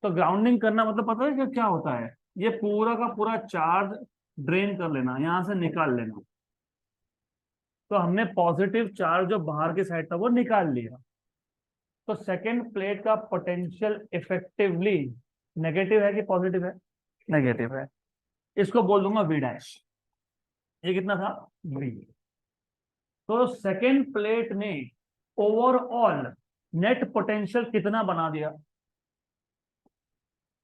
तो ग्राउंडिंग करना मतलब पता है कि क्या होता है? ये पूरा का पूरा चार्ज ड्रेन कर लेना, यहां से निकाल लेना। तो हमने पॉजिटिव चार्ज जो बाहर की साइड था वो निकाल लिया। तो सेकेंड प्लेट का पोटेंशियल इफेक्टिवली नेगेटिव है कि पॉजिटिव है? नेगेटिव है। इसको बोल दूंगा वी डैश। ये कितना था? वी। तो सेकेंड प्लेट ने ओवरऑल नेट पोटेंशियल कितना बना दिया?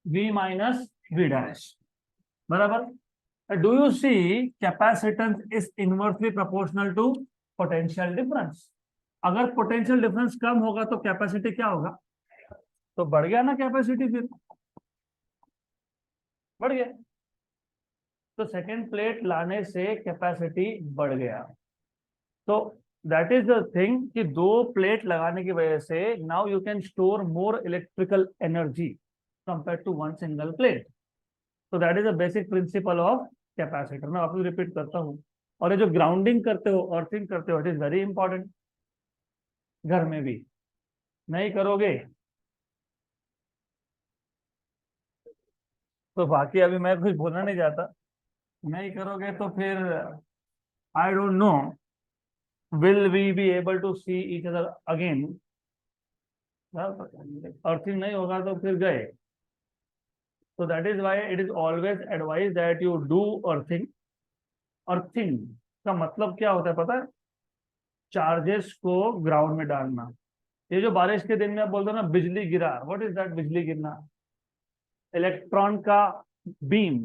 V minus V dash. बराबर। Do you see capacitance is inversely proportional to potential difference? अगर पोटेंशियल डिफरेंस कम होगा तो कैपेसिटी क्या होगा? तो बढ़ गया ना कैपेसिटी, फिर बढ़ गया। तो सेकेंड प्लेट लाने से कैपेसिटी बढ़ गया। तो दैट इज द थिंग कि दो प्लेट लगाने की वजह से now you can store more electrical energy compare to one single plate. तो that is the basic principle of capacitor. मैं वापस रिपीट करता हूँ। और ये जो ग्राउंडिंग करते हो, अर्थिंग करते हो, इट इज वेरी इंपॉर्टेंट। घर में भी नहीं करोगे तो बाकी अभी मैं कुछ बोलना नहीं चाहता। नहीं करोगे तो फिर I don't know will we be able to see each other again. Earthing नहीं होगा तो फिर गए। तो that is why it is always advise that you do earthing. Earthing का मतलब क्या होता है पता है? चार्जेस को ग्राउंड में डालना। ये जो बारिश के दिन में आप बोलते हो ना बिजली गिरा, व्हाट इज दैट? बिजली गिरना। इलेक्ट्रॉन का beam,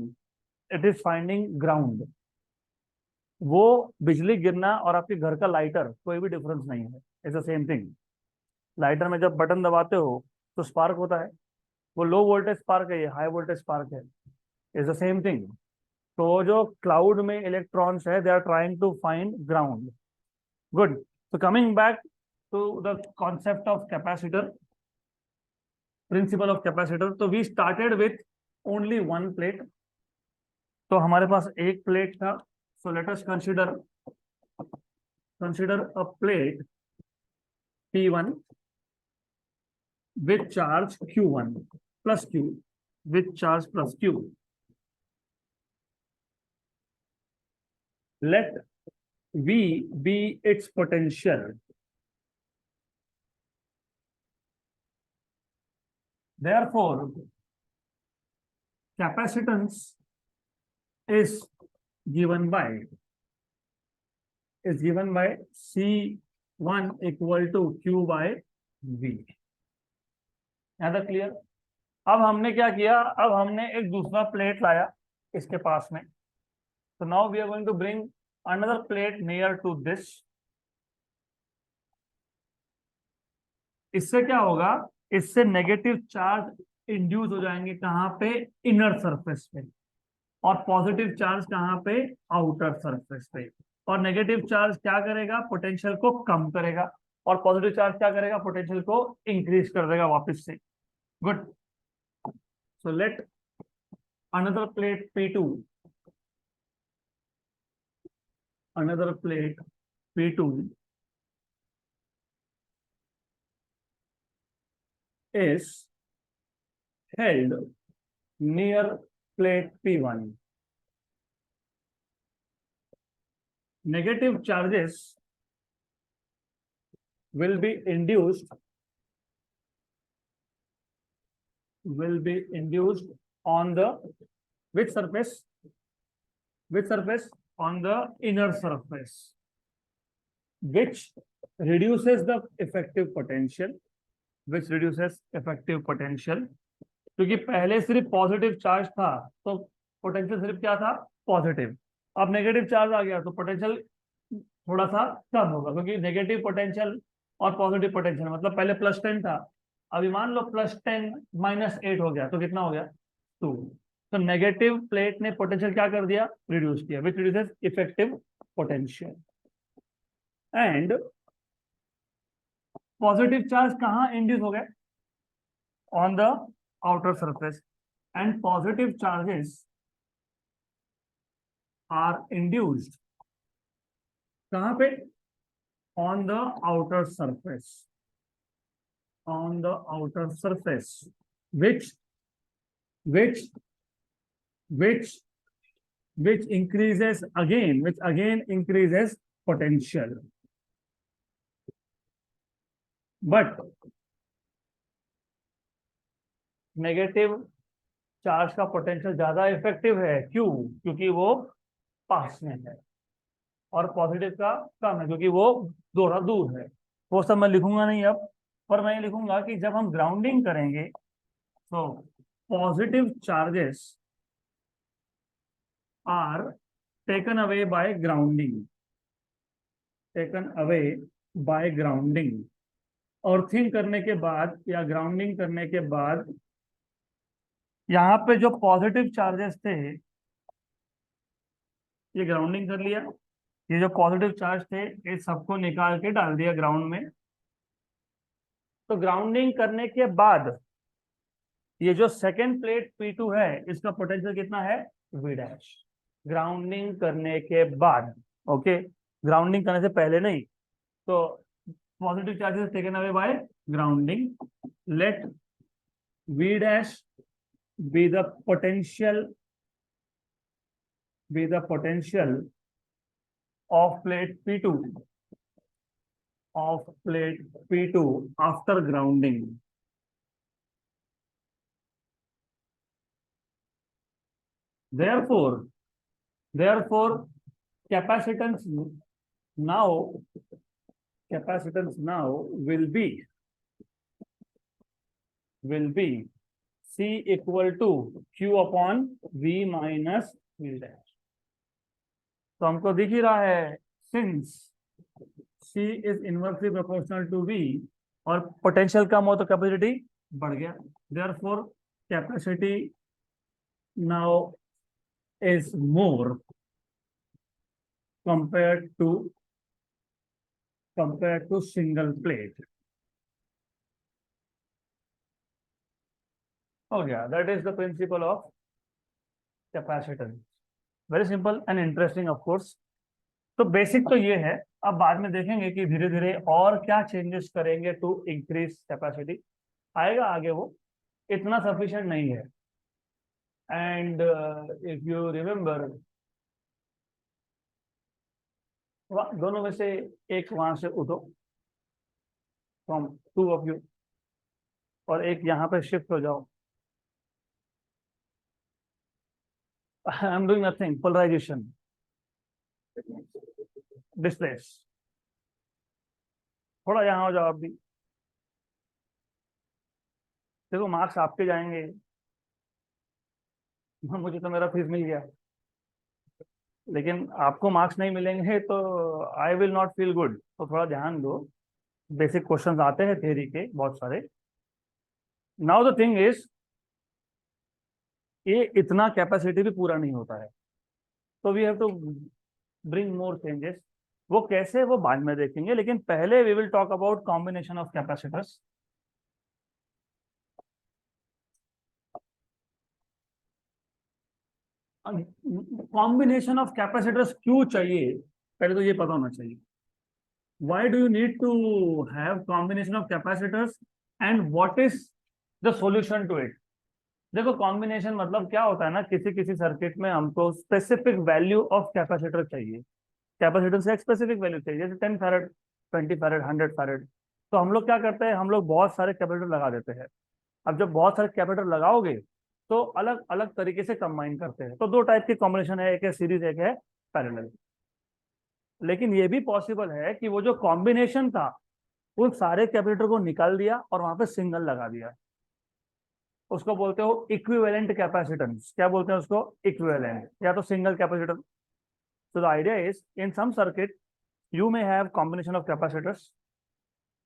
it is finding ground. वो बिजली गिरना और आपके घर का लाइटर कोई भी डिफरेंस नहीं है, it's the same thing. Lighter में जब बटन दबाते हो तो स्पार्क होता है, वो लो वोल्टेज स्पार्क है, ये हाई वोल्टेज स्पार्क है, इट्स द सेम थिंग। तो जो क्लाउड में इलेक्ट्रॉन्स है they are trying to find ground. Good. so coming back to the concept of capacitor, principle of capacitor, तो we started with only one plate। तो हमारे पास एक प्लेट था। so let us consider a plate P1 with charge Q1 plus Q, with charge plus Q। let V be its potential, therefore capacitance is given by C1 equal to Q by V। यहाँ तक क्लियर? अब हमने क्या किया? अब हमने एक दूसरा प्लेट लाया इसके पास में। तो now we are going to bring another plate near to this. इससे क्या होगा? इससे नेगेटिव चार्ज इंड्यूस हो जाएंगे कहां पे? इनर सरफेस पे। और पॉजिटिव चार्ज कहाँ पे, आउटर सरफेस पे। और नेगेटिव चार्ज क्या करेगा, पोटेंशियल को कम करेगा, और पॉजिटिव चार्ज क्या करेगा, पोटेंशियल को इंक्रीज कर देगा वापस से। Good. So let another plate P2, another plate P2 is held near plate P1. Negative charges will be induced on the which surface, on the inner surface, which reduces the effective potential, क्योंकि पहले सिर्फ पॉजिटिव चार्ज था तो पोटेंशियल सिर्फ क्या था, पॉजिटिव। अब नेगेटिव चार्ज आ गया तो पोटेंशियल थोड़ा सा कम होगा, क्योंकि नेगेटिव पोटेंशियल और पॉजिटिव पोटेंशियल मतलब पहले +10 था, अभी मान लो +10 -8 हो गया तो कितना हो गया, 2। तो नेगेटिव प्लेट ने पोटेंशियल क्या कर दिया, रिड्यूस किया, which reduces effective potential. And positive charge कहाँ इंड्यूस हो गए, on the outer surface, and positive charges are induced कहाँ पे, on the outer surface, which increases again, increases potential. But negative charge का पोटेंशियल ज्यादा इफेक्टिव है, क्यों, क्योंकि वो पास में है, और पॉजिटिव का कम है क्योंकि वो थोड़ा दूर है। वो सब मैं लिखूंगा नहीं अब, पर मैं लिखूंगा कि जब हम ग्राउंडिंग करेंगे तो positive charges are taken away by grounding, earthing करने के बाद या ग्राउंडिंग करने के बाद यहाँ पे जो पॉजिटिव चार्जेस थे ये ग्राउंडिंग कर लिया, ये जो पॉजिटिव चार्ज थे ये सबको निकाल के डाल दिया ग्राउंड में। तो ग्राउंडिंग करने के बाद ये जो सेकेंड प्लेट P2 है इसका पोटेंशियल कितना है, V डैश। ग्राउंडिंग करने के बाद, ओके, ग्राउंडिंग करने से पहले नहीं। तो positive charges taken away by grounding, let V dash be the potential of plate P2 after grounding. Therefore capacitance now will be C equal to Q upon V minus V dash। तो हमको दिख ही रहा है, since C is inversely proportional to V और पोटेंशियल कम हो तो कैपेसिटी बढ़ गया, therefore capacity now is more compared to single plate। हो गया, that is the principle of capacitance। Very simple and interesting of course. तो बेसिक तो ये है, अब बाद में देखेंगे कि धीरे धीरे और क्या चेंजेस करेंगे टू इंक्रीज कैपेसिटी, आएगा आगे, वो इतना सफिशिएंट नहीं है। एंड इफ यू रिमेम्बर, दोनों में से एक वहां से उठो, फ्रॉम 2 ऑफ यू, और एक यहाँ पे शिफ्ट हो जाओ। I am doing nothing, polarization, displace, थोड़ा यहाँ हो जाओ आप भी। देखो मार्क्स आपके जाएंगे, मुझे तो मेरा फीस मिल गया, लेकिन आपको मार्क्स नहीं मिलेंगे तो I will not feel good. तो थोड़ा ध्यान दो, बेसिक क्वेश्चंस आते हैं थ्योरी के बहुत सारे। नाउ द थिंग इज, ये इतना कैपेसिटी भी पूरा नहीं होता है, तो we have to bring more changes. वो कैसे, वो बाद में देखेंगे, लेकिन पहले we will talk about combination of capacitors. Combination of capacitors क्यों चाहिए, पहले तो ये पता होना चाहिए। Why do you need to have combination of capacitors and what is the solution to it? देखो कॉम्बिनेशन मतलब क्या होता है ना, किसी किसी सर्किट में हमको स्पेसिफिक वैल्यू ऑफ कैपेसिटर चाहिए। कैपेसिटर से एक स्पेसिफिक वैल्यू चाहिए, जैसे 10 फैरेड, 20 फैरेड, 100 फैरेड। तो हम लोग क्या करते हैं, हम लोग बहुत सारे कैपेसिटर लगा देते हैं। अब जब बहुत सारे कैपेसिटर लगाओगे तो अलग अलग तरीके से कंबाइन करते हैं। तो दो टाइप की कॉम्बिनेशन है, एक है सीरीज, एक है पैरेलल। लेकिन ये भी पॉसिबल है कि वो जो कॉम्बिनेशन था उन सारे कैपेसिटर को निकाल दिया और वहां पे सिंगल लगा दिया। उसको बोलते हो इक्विवेलेंट कैपेसिटेंस। क्या बोलते हैं उसको? इक्विवेलेंट या तो single capacitor. So the idea is in some circuit you may have combination of capacitors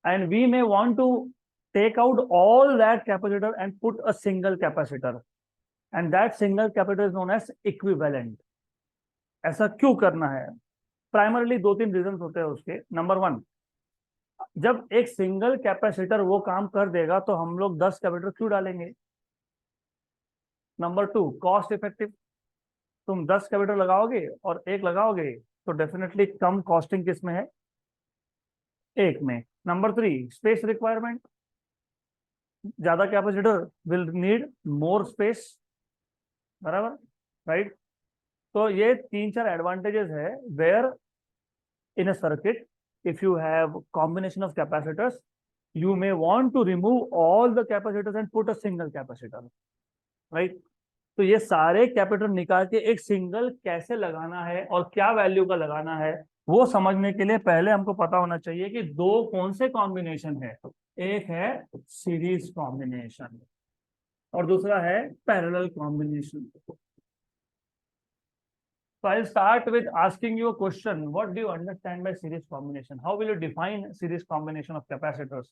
and we may want to take out all that capacitor and put a single capacitor and that single capacitor is known as equivalent। ऐसा क्यों करना है? प्राइमरली दो तीन रीजन होते हैं उसके। नंबर वन, जब एक सिंगल कैपेसिटर वो काम कर देगा तो हम लोग 10 कैपेसिटर क्यों डालेंगे? Number two, cost effective. तुम 10 कैपेसिटर लगाओगे और एक लगाओगे तो डेफिनेटली कम कॉस्टिंग किस में है? एक में। Number three, space requirement. ज्यादा capacitor will need more space, बराबर, राइट। तो ये तीन चार एडवांटेजेस है where in a circuit if you have combination of capacitors you may want to remove all the capacitors and put a single capacitor, right। तो ये सारे कैपेसिटर निकाल के एक सिंगल कैसे लगाना है और क्या वैल्यू का लगाना है वो समझने के लिए पहले हमको पता होना चाहिए कि दो कौन से कॉम्बिनेशन है। एक है सीरीज कॉम्बिनेशन और दूसरा है parallel combination. So I'll start with asking you a question. What do you understand by series combination? How will you define series combination of capacitors?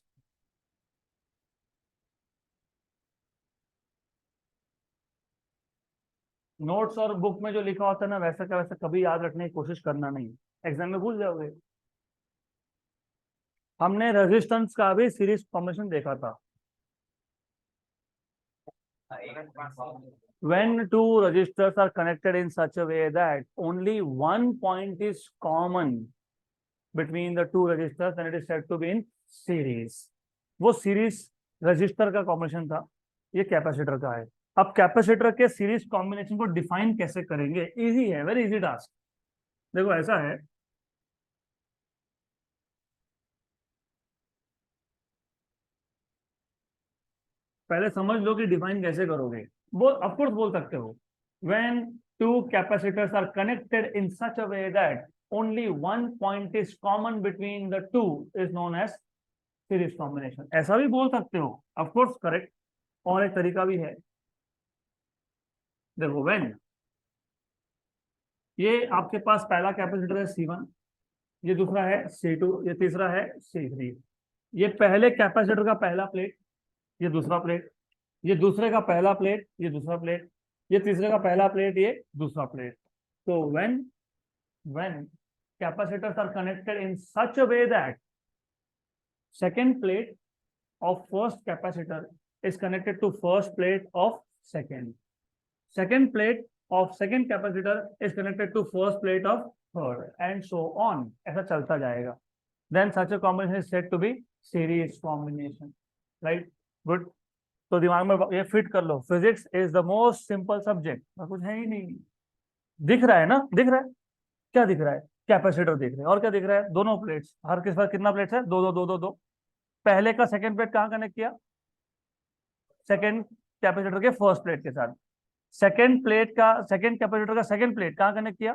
Notes और बुक में जो लिखा होता है ना वैसा का वैसा कभी याद रखने की कोशिश करना नहीं, एग्जाम में भूल जाओगे। हमने रेजिस्टेंस का भी सीरीज कॉम्बिनेशन देखा था। When two resistors are connected in such a way that only one point is common between the two resistors, then it is said to be in series। वो सीरीज रजिस्टर का कॉम्बिनेशन था, ये कैपेसिटर का है। अब कैपेसिटर के सीरीज कॉम्बिनेशन को डिफाइन कैसे करेंगे? इजी है, वेरी इजी टास्क। देखो ऐसा है, पहले समझ लो कि डिफाइन कैसे करोगे। बोल, ऑफ कोर्स बोल सकते हो, when two capacitors are connected in such a way that only one point is common between the two is known as series combination. ऐसा भी बोल सकते हो, ऑफ कोर्स करेक्ट। और एक तरीका भी है, देखो व्हेन ये आपके पास पहला कैपेसिटर है C1, ये दूसरा है C2, ये तीसरा है C3। ये पहले कैपेसिटर का पहला प्लेट, ये दूसरा प्लेट, ये दूसरे का पहला प्लेट, ये दूसरा प्लेट, ये तीसरे का पहला प्लेट, ये दूसरा प्लेट। तो when capacitors are connected in such a way that second plate of first capacitor is connected to first plate of second plate of second capacitor is connected to first plate of third and so on, ऐसा चलता जाएगा। Then such a combination is said to be series combination, right? Good। तो दिमाग में ये फिट कर लो, physics is the most simple subject, कुछ है ही नहीं। दिख रहा है ना, दिख रहा है, क्या दिख रहा है? कैपेसिटर दिख रहे हैं और क्या दिख रहा है? दोनों प्लेट्स। हर किस पर कितना प्लेट्स है? दो दो दो दो दो। पहले का सेकंड प्लेट कहाँ कनेक्ट किया? सेकंड कैपेसिटर के फर्स्ट प्लेट के साथ। सेकंड प्लेट का सेकंड कैपेसिटर का सेकंड प्लेट कहाँ कनेक्ट किया?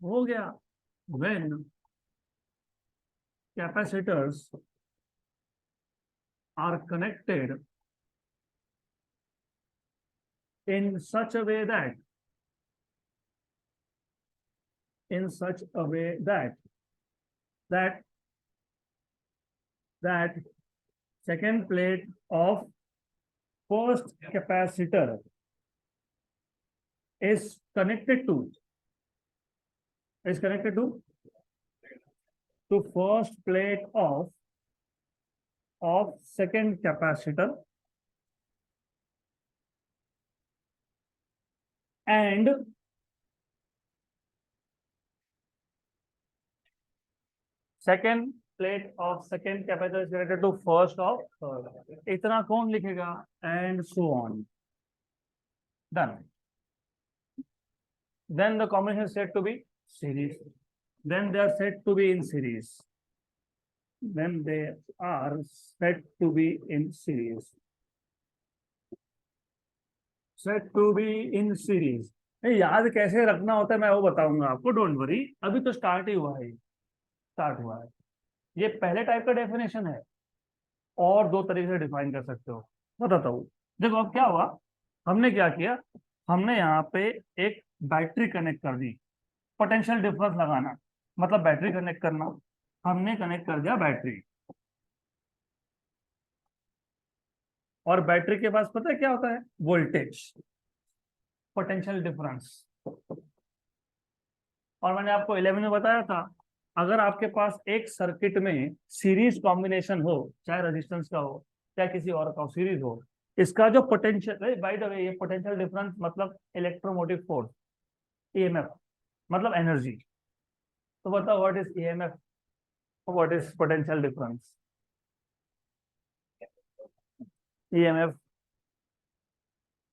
हो गया। When capacitors are connected in such a way that that second plate of first capacitor is connected to first plate of second capacitor and second plate of second capacitor is connected to first of third. इतना कौन लिखेगा? And so on. Done. Then the combination is said to be series. Then they are said to be in series. Then they are said to be in series. Said to be in series. याद कैसे रखना होता है मैं वो बताऊंगा आपको, डोंट वरी, अभी तो स्टार्ट ही हुआ है, स्टार्ट हुआ है। ये पहले टाइप का डेफिनेशन है, और दो तरीके से डिफाइन कर सकते हो, बताता हूँ। देखो अब क्या हुआ, हमने क्या किया, हमने यहाँ पे एक बैटरी कनेक्ट कर दी, पोटेंशियल डिफरेंस लगाना मतलब बैटरी कनेक्ट करना, हमने कनेक्ट कर दिया बैटरी, और बैटरी के पास पता है क्या होता है? Voltage, potential difference. और मैंने आपको 11 में बताया था, अगर आपके पास एक सर्किट में सीरीज कॉम्बिनेशन हो, चाहे रेजिस्टेंस का हो चाहे किसी और का हो, सीरीज हो, इसका जो पोटेंशियल, बाय द वे ये पोटेंशियल डिफरेंस मतलब इलेक्ट्रोमोटिव फोर्स, ईएमएफ मतलब एनर्जी। तो बताओ what is EMF, what is potential difference? EMF,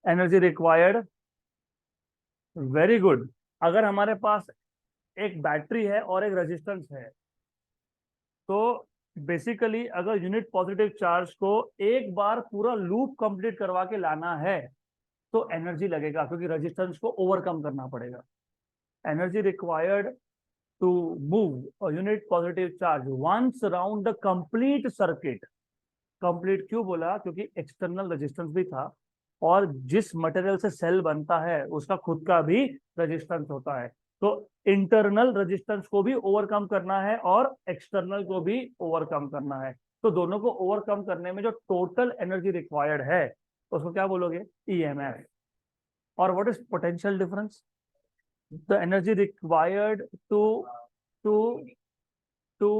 energy required. Very good. अगर हमारे पास एक बैटरी है और एक रेजिस्टेंस है, तो बेसिकली अगर यूनिट पॉजिटिव चार्ज को एक बार पूरा लूप कंप्लीट करवा के लाना है तो एनर्जी लगेगा, क्योंकि रेजिस्टेंस को ओवरकम करना पड़ेगा। Energy required to move unit positive charge once around the complete circuit. Complete क्यों बोला? क्योंकि एक्सटर्नल रेजिस्टेंस भी था, और जिस मटेरियल से सेल बनता है उसका खुद का भी रेजिस्टेंस होता है, तो इंटरनल रेजिस्टेंस को भी ओवरकम करना है और एक्सटर्नल को भी ओवरकम करना है। तो दोनों को ओवरकम करने में जो टोटल एनर्जी रिक्वायर्ड है उसको क्या बोलोगे? ईएमएफ। और what is potential difference? The energy required to to to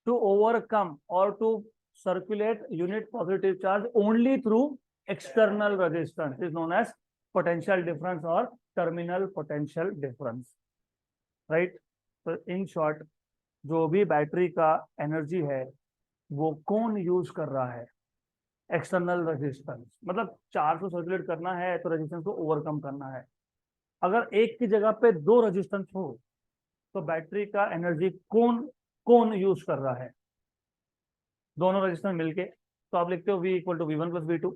to overcome और to circulate unit positive charge only through external resistance is known as potential difference or terminal potential difference, right? So in short, जो भी बैटरी का एनर्जी है वो कौन यूज कर रहा है? External resistance. मतलब चार्ज को सर्कुलेट करना है तो रेजिस्टेंस को ओवरकम करना है। अगर एक की जगह पे दो रेजिस्टेंस हो तो बैटरी का एनर्जी कौन यूज कर रहा है? दोनों रेजिस्टेंस मिलके। तो आप लिखते हो V equal to V1 plus V2,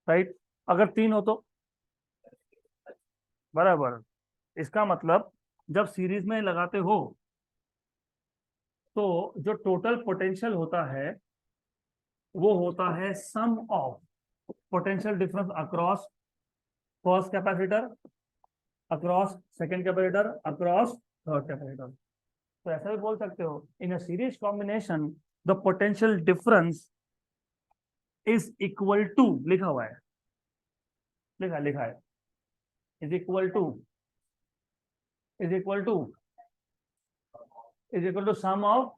right? अगर तीन हो तो बराबर। इसका मतलब जब सीरीज में लगाते हो तो जो टोटल पोटेंशियल होता है वो होता है sum of potential difference across first capacitor, across second capacitor, across third capacitor. तो ऐसा भी बोल सकते हो, in a series combination the potential difference is equal to, लिखा हुआ है, लिखा है, is equal to sum of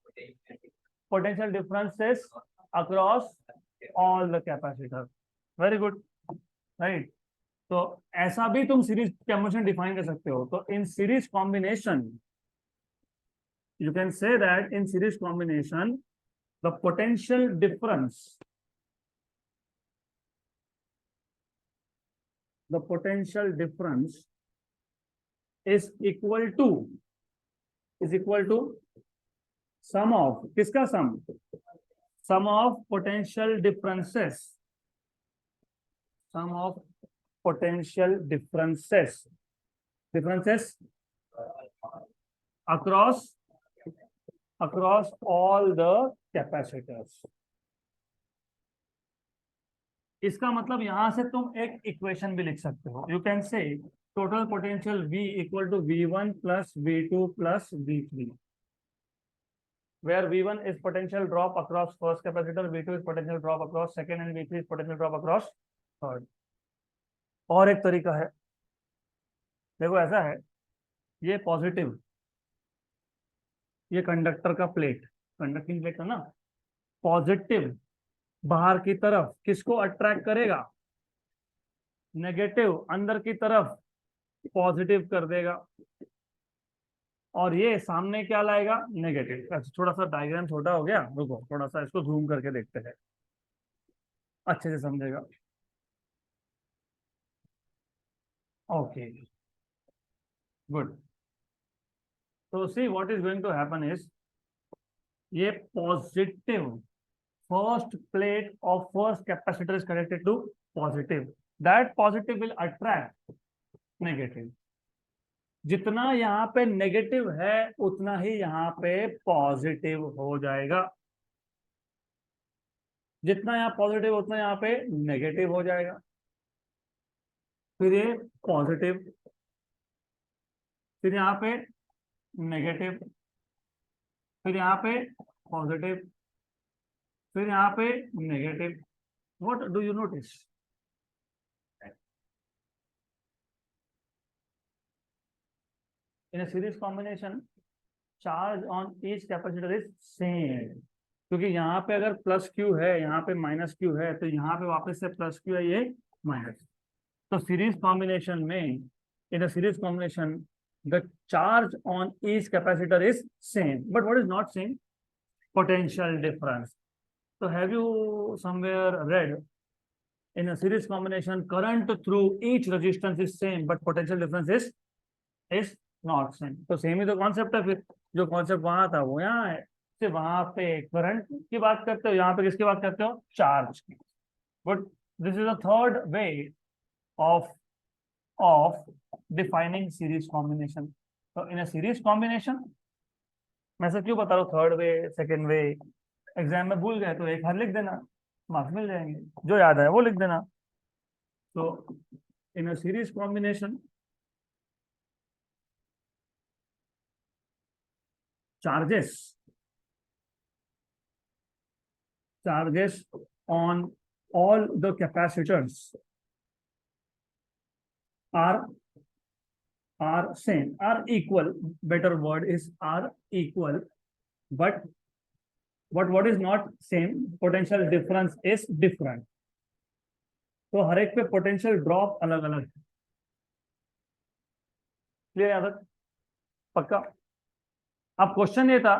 potential differences across all the capacitor. Very good, right? तो ऐसा भी तुम सीरीज कॉम्बिनेशन डिफाइन कर सकते हो। तो in series combination you can say that in series combination the potential difference is equal to sum of, किसका sum of potential differences across all the capacitors। इसका मतलब यहां से तुम एक इक्वेशन भी लिख सकते हो। You can say total potential V equal to V1 plus V2 plus V3, where V1 is potential drop across first capacitor, V2 is potential drop across second, and V3 is potential drop across third. और एक तरीका है, देखो ऐसा है, ये पॉजिटिव, ये कंडक्टर का प्लेट, कंडक्टिंग प्लेट है ना, पॉजिटिव बाहर की तरफ किसको अट्रैक्ट करेगा, नेगेटिव अंदर की तरफ पॉजिटिव कर देगा, और ये सामने क्या लाएगा, नेगेटिव। अच्छा थोड़ा सा डायग्राम छोटा हो गया, रुको थोड़ा सा इसको जूम करके देखते हैं, अच्छे से समझेगा। Okay good. तो see what is going to happen is, ये positive first plate of first capacitor is connected to positive, that positive will attract negative, जितना यहाँ पे नेगेटिव है उतना ही यहाँ पे पॉजिटिव हो जाएगा, जितना यहाँ पॉजिटिव उतना यहाँ पे नेगेटिव हो जाएगा, फिर ये पॉजिटिव, फिर यहाँ पे नेगेटिव, फिर यहाँ पे पॉजिटिव, फिर यहाँ पे negative. What do you notice, in a series combination charge on each capacitor is same, क्योंकि यहाँ पे अगर प्लस क्यू है यहाँ पे माइनस क्यू है तो यहाँ पे वापस से प्लस क्यू है, ये माइनस। तो सीरीज कॉम्बिनेशन में, in a series combination the charge on each capacitor is same, but what is not same, potential difference. तो have you somewhere read, in a series combination current through each resistance is same but potential difference is not same. तो सेम ही तो कॉन्सेप्ट है, फिर जो कॉन्सेप्ट वहां था वो यहाँ है, सिर्फ वहां पे करंट की बात करते हो, यहाँ पे किसकी बात करते हो, चार्ज की। But this is the third way of of defining series combination. तो इन अ सीरीज कॉम्बिनेशन, मैं से क्यों बता रहा हूँ third way second way, exam में भूल गए तो एक हर लिख देना, मार्क्स मिल जाएंगे, जो याद है वो लिख देना। तो in a series combination charges on all the capacitors are same, are equal, better word is are equal, but what is not same, potential difference is different। तो हर एक पे पोटेंशियल ड्रॉप अलग अलग है। क्लियर याद, पक्का। अब क्वेश्चन ये था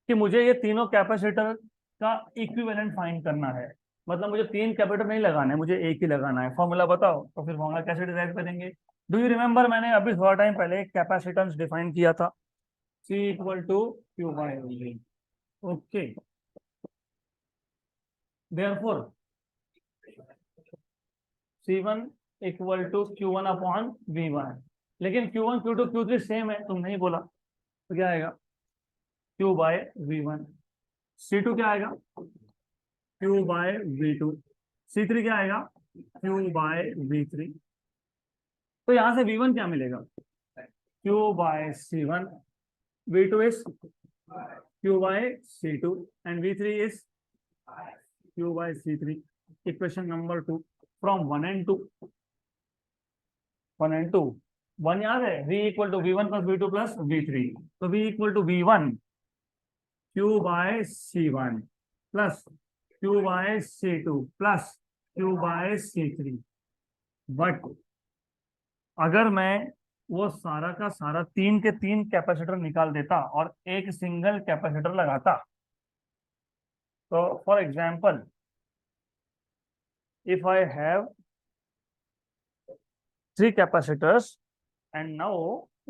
कि मुझे ये तीनों कैपेसिटर का इक्विवेलेंट फाइंड करना है, मतलब मुझे तीन कैपेसिटर नहीं लगाना है, मुझे एक ही लगाना है। फॉर्मूला बताओ, तो फिर फॉर्मूला कैसे डिराइव करेंगे। डू यू रिमेंबर, मैंने अभी थोड़ा टाइम पहले कैपेसिटेंस डिफाइन किया था, C equal to Q by V. Okay, therefore C1 equal to Q1 upon V1, लेकिन Q1 Q2 Q3 सेम है, तुम नहीं बोला, तो क्या आएगा, Q बाय V1। C2 क्या आएगा, Q बाय V2। C3 क्या आएगा, Q बाय V3। तो यहां से V1 क्या मिलेगा, Q by C1, V2 is Q by C2 and V3 is Q by C3। Equation number 2 from 1 and 2, 1 and 2, 1 याद है, V equal to V1 plus V2 plus V3, तो V equal to V1 Q by C1 plus Q by C2 plus Q by C3। But अगर मैं वो सारा का सारा तीन के तीन कैपेसिटर निकाल देता और एक सिंगल कैपेसिटर लगाता, तो for example if I have 3 capacitors and now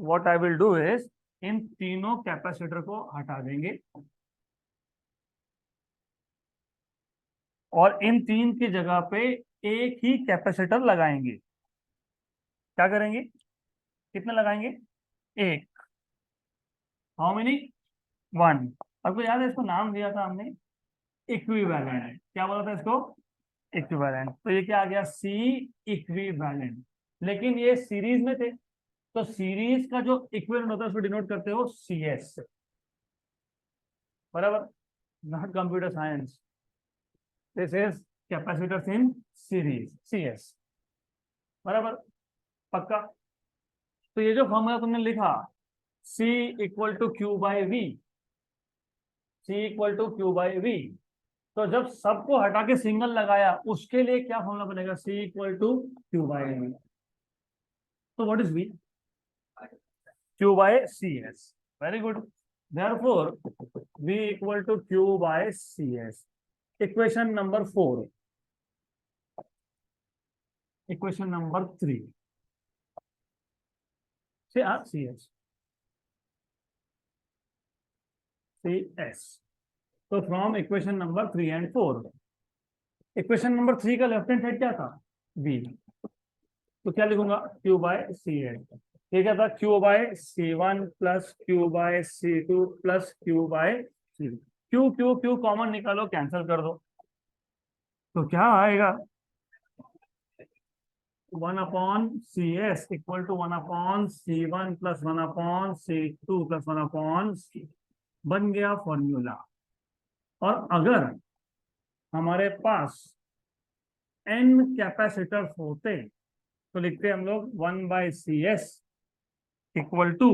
what I will do is, इन तीनों कैपेसिटर को हटा देंगे और इन तीन की जगह पे एक ही कैपेसिटर लगाएंगे। क्या करेंगे, कितने लगाएंगे, एक। How many, 1। आपको याद है इसको नाम दिया था हमने, इक्विवेलेंट। क्या बोला था इसको, इक्विवेलेंट। तो ये क्या आ गया, C इक्विवेलेंट। लेकिन ये सीरीज में थे, तो सीरीज का जो इक्विवेलेंट होता है उसको डिनोट करते हो CS से, बराबर, not computer science, this is capacitors in series, CS, बराबर, पक्का। तो ये जो फॉर्मूला तुमने लिखा C equal to Q by V, C equal to Q by V, तो जब सबको हटा के सिंगल लगाया उसके लिए क्या फॉर्मूला बनेगा? C equal to Q by V. तो what is V? Q by CS. Very good. Therefore, V equal to Q by CS. Equation number 4. Equation number 3. See, CS. CS. So from equation number 3 and 4. Equation number 3 का लेफ्ट हैंड साइड क्या था? V. तो क्या लिखूंगा? Q by CS. ये क्या था? Q by C1 plus Q by C2 plus Q by C2. Q common निकालो, कैंसिल कर दो, तो क्या आएगा? 1 upon CS equal to 1 upon C1 plus 1 upon C2 plus 1 upon C, बन गया फॉर्मूला। और अगर हमारे पास n कैपेसिटर्स होते तो लिखते हम लोग 1 by CS equal to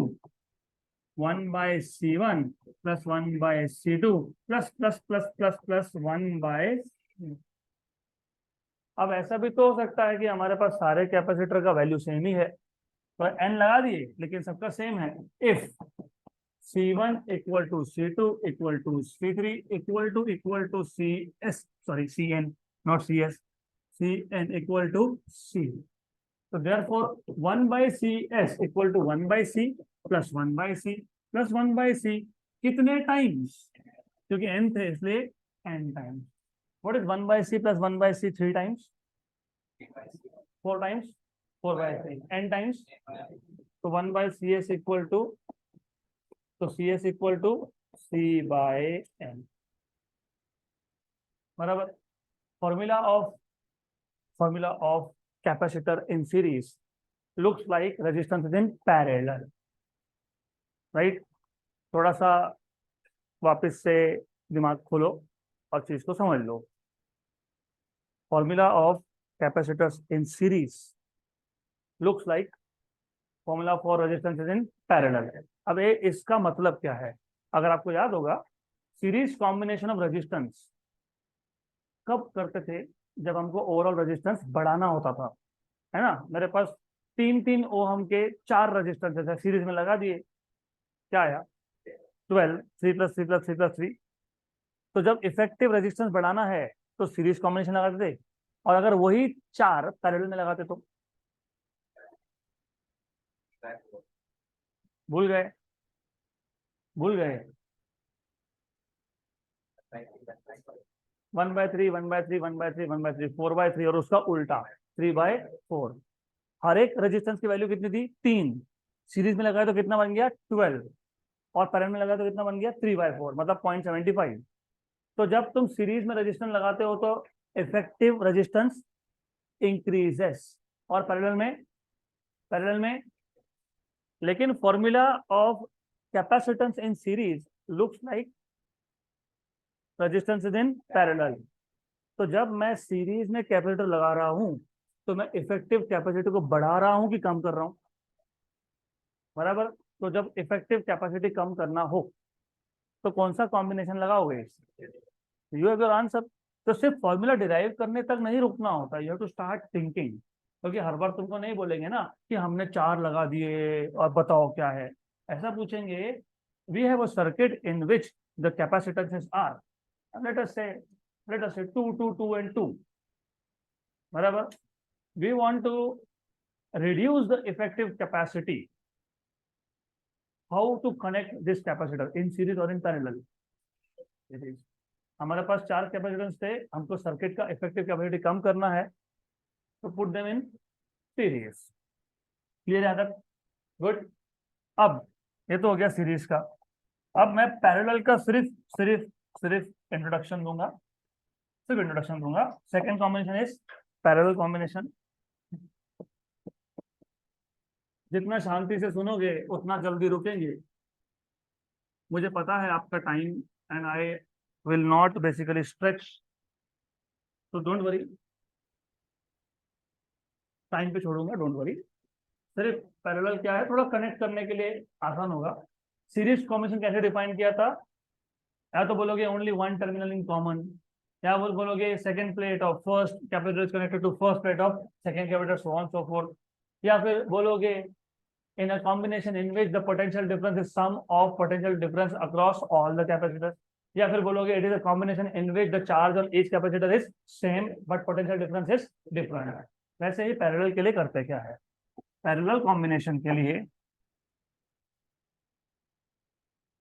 1 by C1 plus 1 by C2 plus plus plus plus plus 1 by. अब ऐसा भी तो हो सकता है कि हमारे पास सारे कैपेसिटर का वैल्यू सेम ही है, तो n लगा दिए लेकिन सबका सेम है। If C1 equal to C2 equal to C3 equal to CS, sorry CN not CS, CN equal to C, तो therefore 1 by CS equal to 1 by C plus 1 by C plus 1 by C, कितने टाइम्स? क्योंकि n थे इसलिए n times. What is 1 by C plus 1 by C 3 times? 4 times? 4 by 3. N times? So 1 by CS equal to, so CS equal to C by N. बराबर। Formula of capacitor in series looks like resistance is in parallel. Right? थोड़ा सा वापस से दिमाग खोलो और चीज को समझ लो। Formula of capacitors in series looks like formula for resistance is in parallel. अब ये इसका मतलब क्या है? अगर आपको याद होगा, सीरीज कॉम्बिनेशन ऑफ रेजिस्टेंस कब करते थे? जब हमको ओवरऑल रेजिस्टेंस बढ़ाना होता था, है ना। मेरे पास 3 ओहम के 4 रेजिस्टेंस है, सीरीज में लगा दिए, क्या आया? 12, 3 प्लस 3 प्लस 3 प्लस 3। तो जब इफेक्टिव रेजिस्टेंस बढ़ाना है तो सीरीज कॉम्बिनेशन लगाते थे, और अगर वही 4 पैरेलल में लगाते तो भूल गए 1/3 1/3 1/3 1/3 4/3 और उसका उल्टा 3/4। हर एक रेजिस्टेंस की वैल्यू कितनी थी? 3। सीरीज में लगाया तो कितना बन गया? 12, और पैरेलल में लगाया तो कितना बन गया? 3/4, मतलब 0.75। तो जब तुम सीरीज में रेजिस्टेंस लगाते हो तो इफेक्टिव रेजिस्टेंस इंक्रीजेस, और पैरेलल में लेकिन formula of capacitance in series looks like resistance is in parallel. तो जब मैं सीरीज में कैपेसिटर लगा रहा हूं तो मैं इफेक्टिव कैपेसिटी को बढ़ा रहा हूं कि कम कर रहा हूं? बराबर। तो जब इफेक्टिव कैपेसिटी कम करना हो तो कौन सा कॉम्बिनेशन लगाओगे? You have your answer. तो सिर्फ फॉर्मूला डिराइव करने तक नहीं रुकना होता, you have to start thinking, क्योंकि हर बार तुमको नहीं बोलेंगे ना कि हमने 4 लगा दिए और बताओ क्या है। ऐसा पूछेंगे, we have a circuit in which the capacitances are, let us say 2 2 2 and 2, बराबर। we want to reduce the effective capacity, how to connect this capacitor in series or in parallel? it is, हमारे पास 4 कैपेसिटेंस थे, हमको सर्किट का इफेक्टिव कैपेसिटी कम करना है, तो put them in series. Clear है? गुड। अब ये तो हो गया सीरीज का। अब मैं पैरेलल का सिर्फ इंट्रोडक्शन दूंगा, second combination is parallel combination. जितना शांति से सुनोगे उतना जल्दी रुकेंगे। मुझे पता है आपका time, and I will not basically stretch, तो डोंट वरी, टाइम पे छोड़ूंगा, डोंट वरी। सिर्फ पैरेलल क्या है, थोड़ा कनेक्ट करने के लिए आसान होगा। सीरीज कॉम्बिनेशन कैसे डिफाइन किया था? या तो बोलोगे only one terminal in common, या बोलोगे second plate of first capacitor is connected to first plate of second capacitor, so on so forth. या फिर बोलोगे in a combination in which the potential difference is sum of potential difference across all the capacitors. या फिर बोलोगे it is a combination in which the charge on each capacitor is same but potential difference is different. वैसे ही पैरेलल के लिए करते क्या है, पैरेलल कॉम्बिनेशन के लिए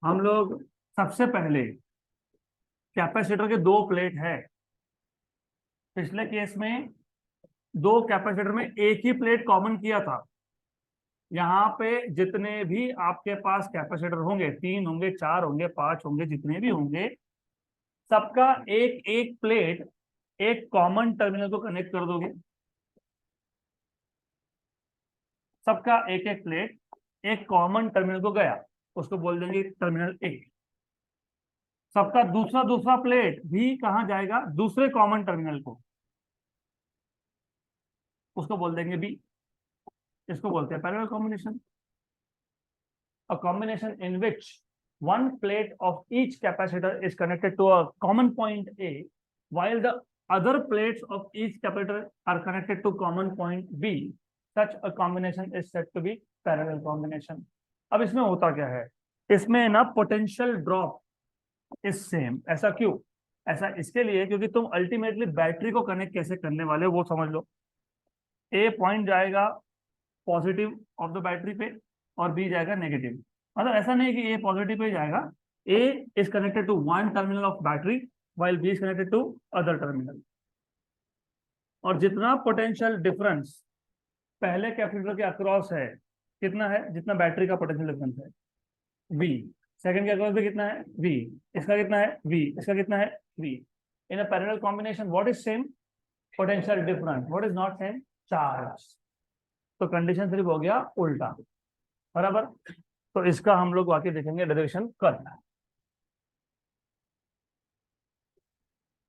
हम लोग सबसे पहले कैपेसिटर के दो प्लेट है। पिछले केस में दो कैपेसिटर में एक ही प्लेट कॉमन किया था। यहाँ पे जितने भी आपके पास कैपेसिटर होंगे, 3 होंगे, 4 होंगे, 5 होंगे, जितने भी होंगे, सबका एक एक प्लेट एक कॉमन टर्मिनल को कनेक्ट कर दोगे। सबका एक एक प्लेट एक कॉमन टर्मिनल को गया, उसको बोल देंगे टर्मिनल ए। सबका दूसरा दूसरा प्लेट भी कहां जाएगा, दूसरे कॉमन टर्मिनल को, उसको बोल देंगे बी। इसको बोलते हैं parallel combination. A combination in which one plate of each capacitor is connected to a common point A, while the other plates of each capacitor are connected to common point B. Such a combination is said to be parallel combination. अब इसमें होता क्या है, इसमें ना पोटेंशियल ड्रॉप इज सेम। ऐसा क्यों? ऐसा इसके लिए क्योंकि तुम अल्टीमेटली बैटरी को कनेक्ट कैसे करने वाले हो वो समझ लो। ए पॉइंट जाएगा पॉजिटिव ऑफ द बैटरी पे और बी जाएगा नेगेटिव। मतलब ऐसा नहीं कि ए पॉजिटिव पे जाएगा, A is connected to one terminal of battery while B is connected to other terminal. और जितना पोटेंशियल डिफरेंस पहले कैपेसिटर के अक्रॉस है, कितना है, जितना बैटरी का पोटेंशियल डिफरेंस है V, सेकंड के अक्रॉस भी कितना है V, इसका कितना है V, इसका कितना है V। In a parallel combination what is same, potential difference. What is not same, charge. तो कंडीशन सिर्फ हो गया उल्टा, बराबर। तो इसका हम लोग वाकई देखेंगे डेरिवेशन करना है।